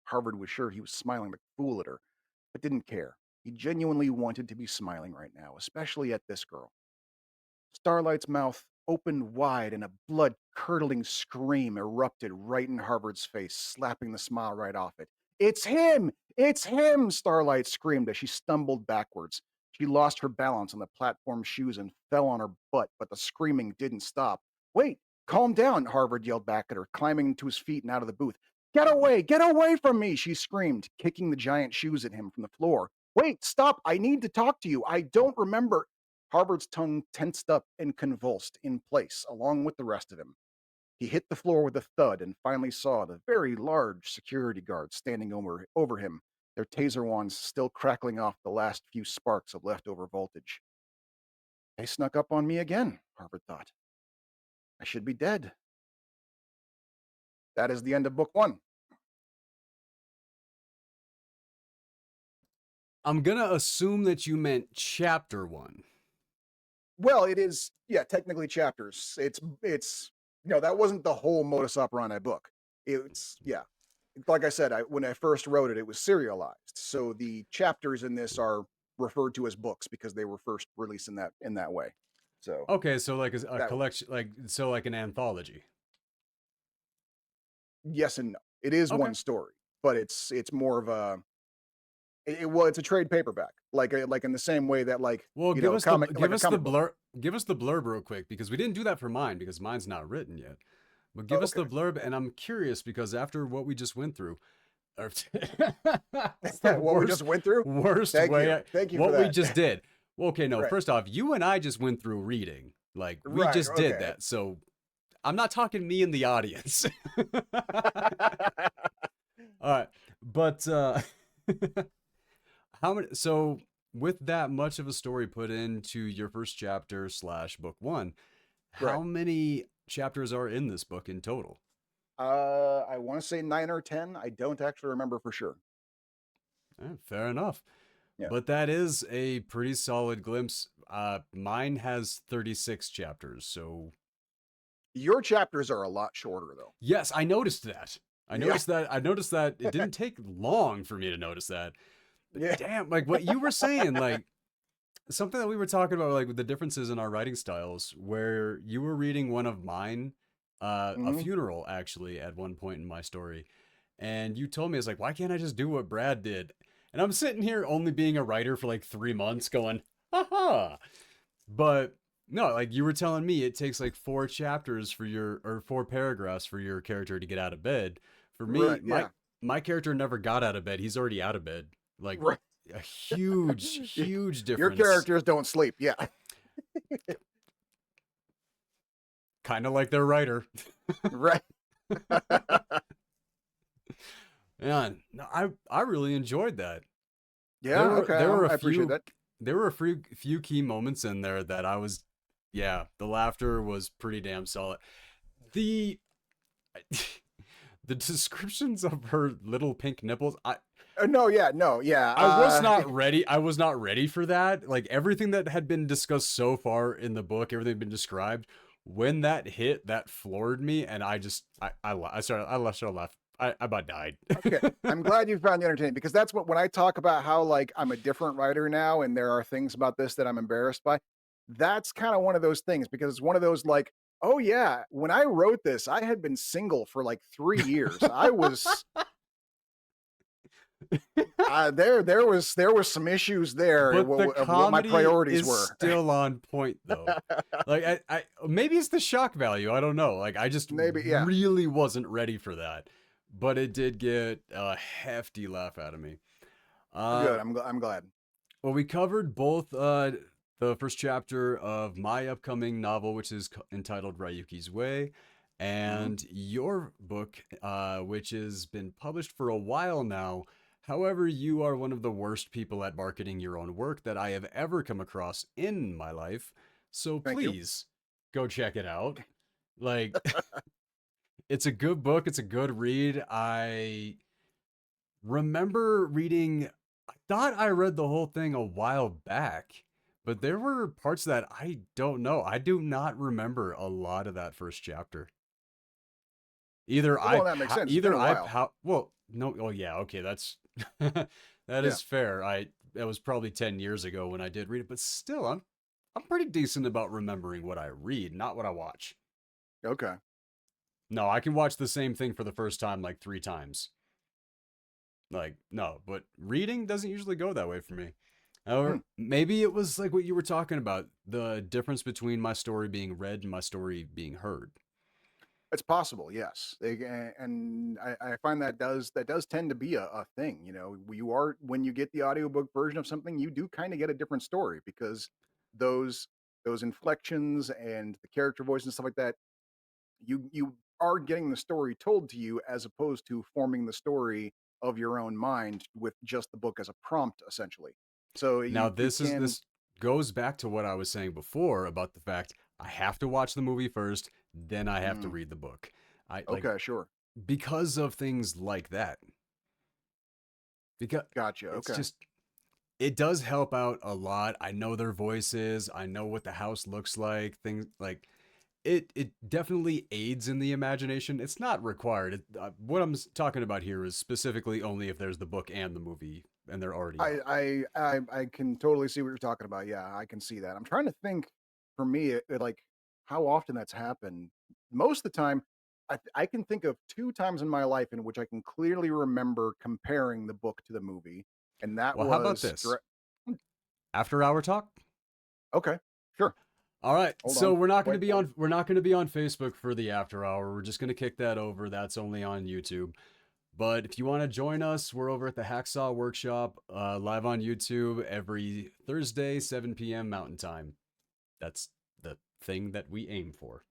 Harvard was sure he was smiling like a fool at her, but didn't care. He genuinely wanted to be smiling right now, especially at this girl. Starlight's mouth opened wide and a blood-curdling scream erupted right in Harvard's face, slapping the smile right off it. "It's him! It's him!" Starlight screamed as she stumbled backwards. She lost her balance on the platform shoes and fell on her butt, but the screaming didn't stop. "Wait, calm down," Harvard yelled back at her, climbing to his feet and out of the booth. Get away from me," she screamed, kicking the giant shoes at him from the floor. "Wait, stop, I need to talk to you. I don't remember." Harvard's tongue tensed up and convulsed in place, along with the rest of him. He hit the floor with a thud and finally saw the very large security guards standing over him, their taser wands still crackling off the last few sparks of leftover voltage. "They snuck up on me again," Harvard thought. "I should be dead." That is the end of book one. I'm gonna assume that you meant chapter one. Well, it is, yeah, technically chapters. That wasn't the whole Modus Operandi book. It's, yeah. Like I said, when I first wrote it, it was serialized. So the chapters in this are referred to as books because they were first released in that way. So Okay, so like a that collection, like an anthology. yes and no. It is Okay. one story, but it's more of well, it's a trade paperback, like in the same way that Well, like a comic book. give us the blurb real quick because we didn't do that for mine because mine's not written yet. But Oh, give us okay. the blurb, and I'm curious because after what we just went through, it's the What we just went through. worst way. Thank you for What we that. just did. Well, okay, no. Right, First off, you and I just went through reading. Like we right, just did okay. that. So I'm not talking me in the audience. All right, but how many? So with that much of a story put into your first chapter slash book one, Right. how many chapters are in this book in total? I want to say 9 or 10. I don't actually remember for sure. Fair enough. Yeah. But that is a pretty solid glimpse. Mine has 36 chapters, so Your chapters are a lot shorter though. yes, I noticed that. Yeah. I noticed that it didn't take long for me to notice that. But Yeah. damn, like what you were saying, like something that we were talking about, like with the differences in our writing styles, where you were reading one of mine, a Hmm. funeral actually at one point in my story, and you told me, it's like, why can't I just do what Brad did? And I'm sitting here only being a writer for like 3 months going, haha. But no, like you were telling me it takes like 4 chapters for your, or 4 paragraphs for your character to get out of bed. For me, Right. my Yeah. my character never got out of bed. He's already out of bed. Like Right. a huge Your difference. characters don't sleep. Yeah. Kind of like their writer. Right. Man, no, I really enjoyed that. There Yeah. were Okay. there were a I appreciate few that. there were a few key moments in there that I was, yeah, the laughter was pretty damn solid. The the descriptions of her little pink nipples, No. Yeah. No. Yeah. I was not ready. I was not ready for that. Like everything that had been discussed so far in the book, everything had been described. When that hit, that floored me, and I just I started laugh. I about died. Okay. I'm glad you found it entertaining because that's what when I talk about how like I'm a different writer now and there are things about this that I'm embarrassed by, that's kind of one of those things because it's one of those like, oh yeah, when I wrote this, I had been single for like 3 years. I was there was some issues there But the of what my comedy priorities is were. still on point though. Like I maybe it's the shock value. I don't know. Like I just Maybe, yeah. really wasn't ready for that. But it did get a hefty laugh out of me. Uh Good. I'm glad. well, we covered both the first chapter of my upcoming novel, which is entitled Ryuki's Way, Hmm. and your book, which has been published for a while now. However, you are one of the worst people at marketing your own work that I have ever come across in my life. So Thank you. please go check it out. Like, it's a good book, it's a good read. I remember reading, I thought I read the whole thing a while back, but there were parts that I don't know. I do not remember a lot of that first chapter. Well, that makes sense. It's been a while. Well, no, oh yeah, okay, that's that Yeah. is fair. That was probably 10 years ago when I did read it, but still I'm pretty decent about remembering what I read, not what I watch. Okay. No, I can watch the same thing for the first time like 3 times. Like, no, but reading doesn't usually go that way for me. Hmm. Or maybe it was like what you were talking about, the difference between my story being read and my story being heard. It's possible, yes. And I find that does tend to be a thing. You know, you are when you get the audiobook version of something, you do kind of get a different story because those those inflections and the character voice and stuff like that, you are getting the story told to you as opposed to forming the story of your own mind with just the book as a prompt, essentially. So Now you can this goes back to what I was saying before about the fact I have to watch the movie first, then I have to mm, read the book. I like okay, sure, because of things like that. Because gotcha, it's okay. just it does help out a lot. I know their voices, I know what the house looks like, things like it definitely aids in the imagination. It's not required. What I'm talking about here is specifically only if there's the book and the movie and they're already out. I can totally see what you're talking about. Yeah, I can see that. I'm trying to think for me, like how often that's happened. Most of the time, I can think of 2 times in my life in which I can clearly remember comparing the book to the movie, and that Well, how about was this? After hour talk? okay. Sure, All right. hold So on. Whiteboard. we're not going to be on Facebook for the after hour. We're just going to kick that over. That's only on YouTube. But if you want to join us, we're over at the Hacksaw Workshop, live on YouTube every Thursday, 7 p.m. Mountain Time. That's the thing that we aim for.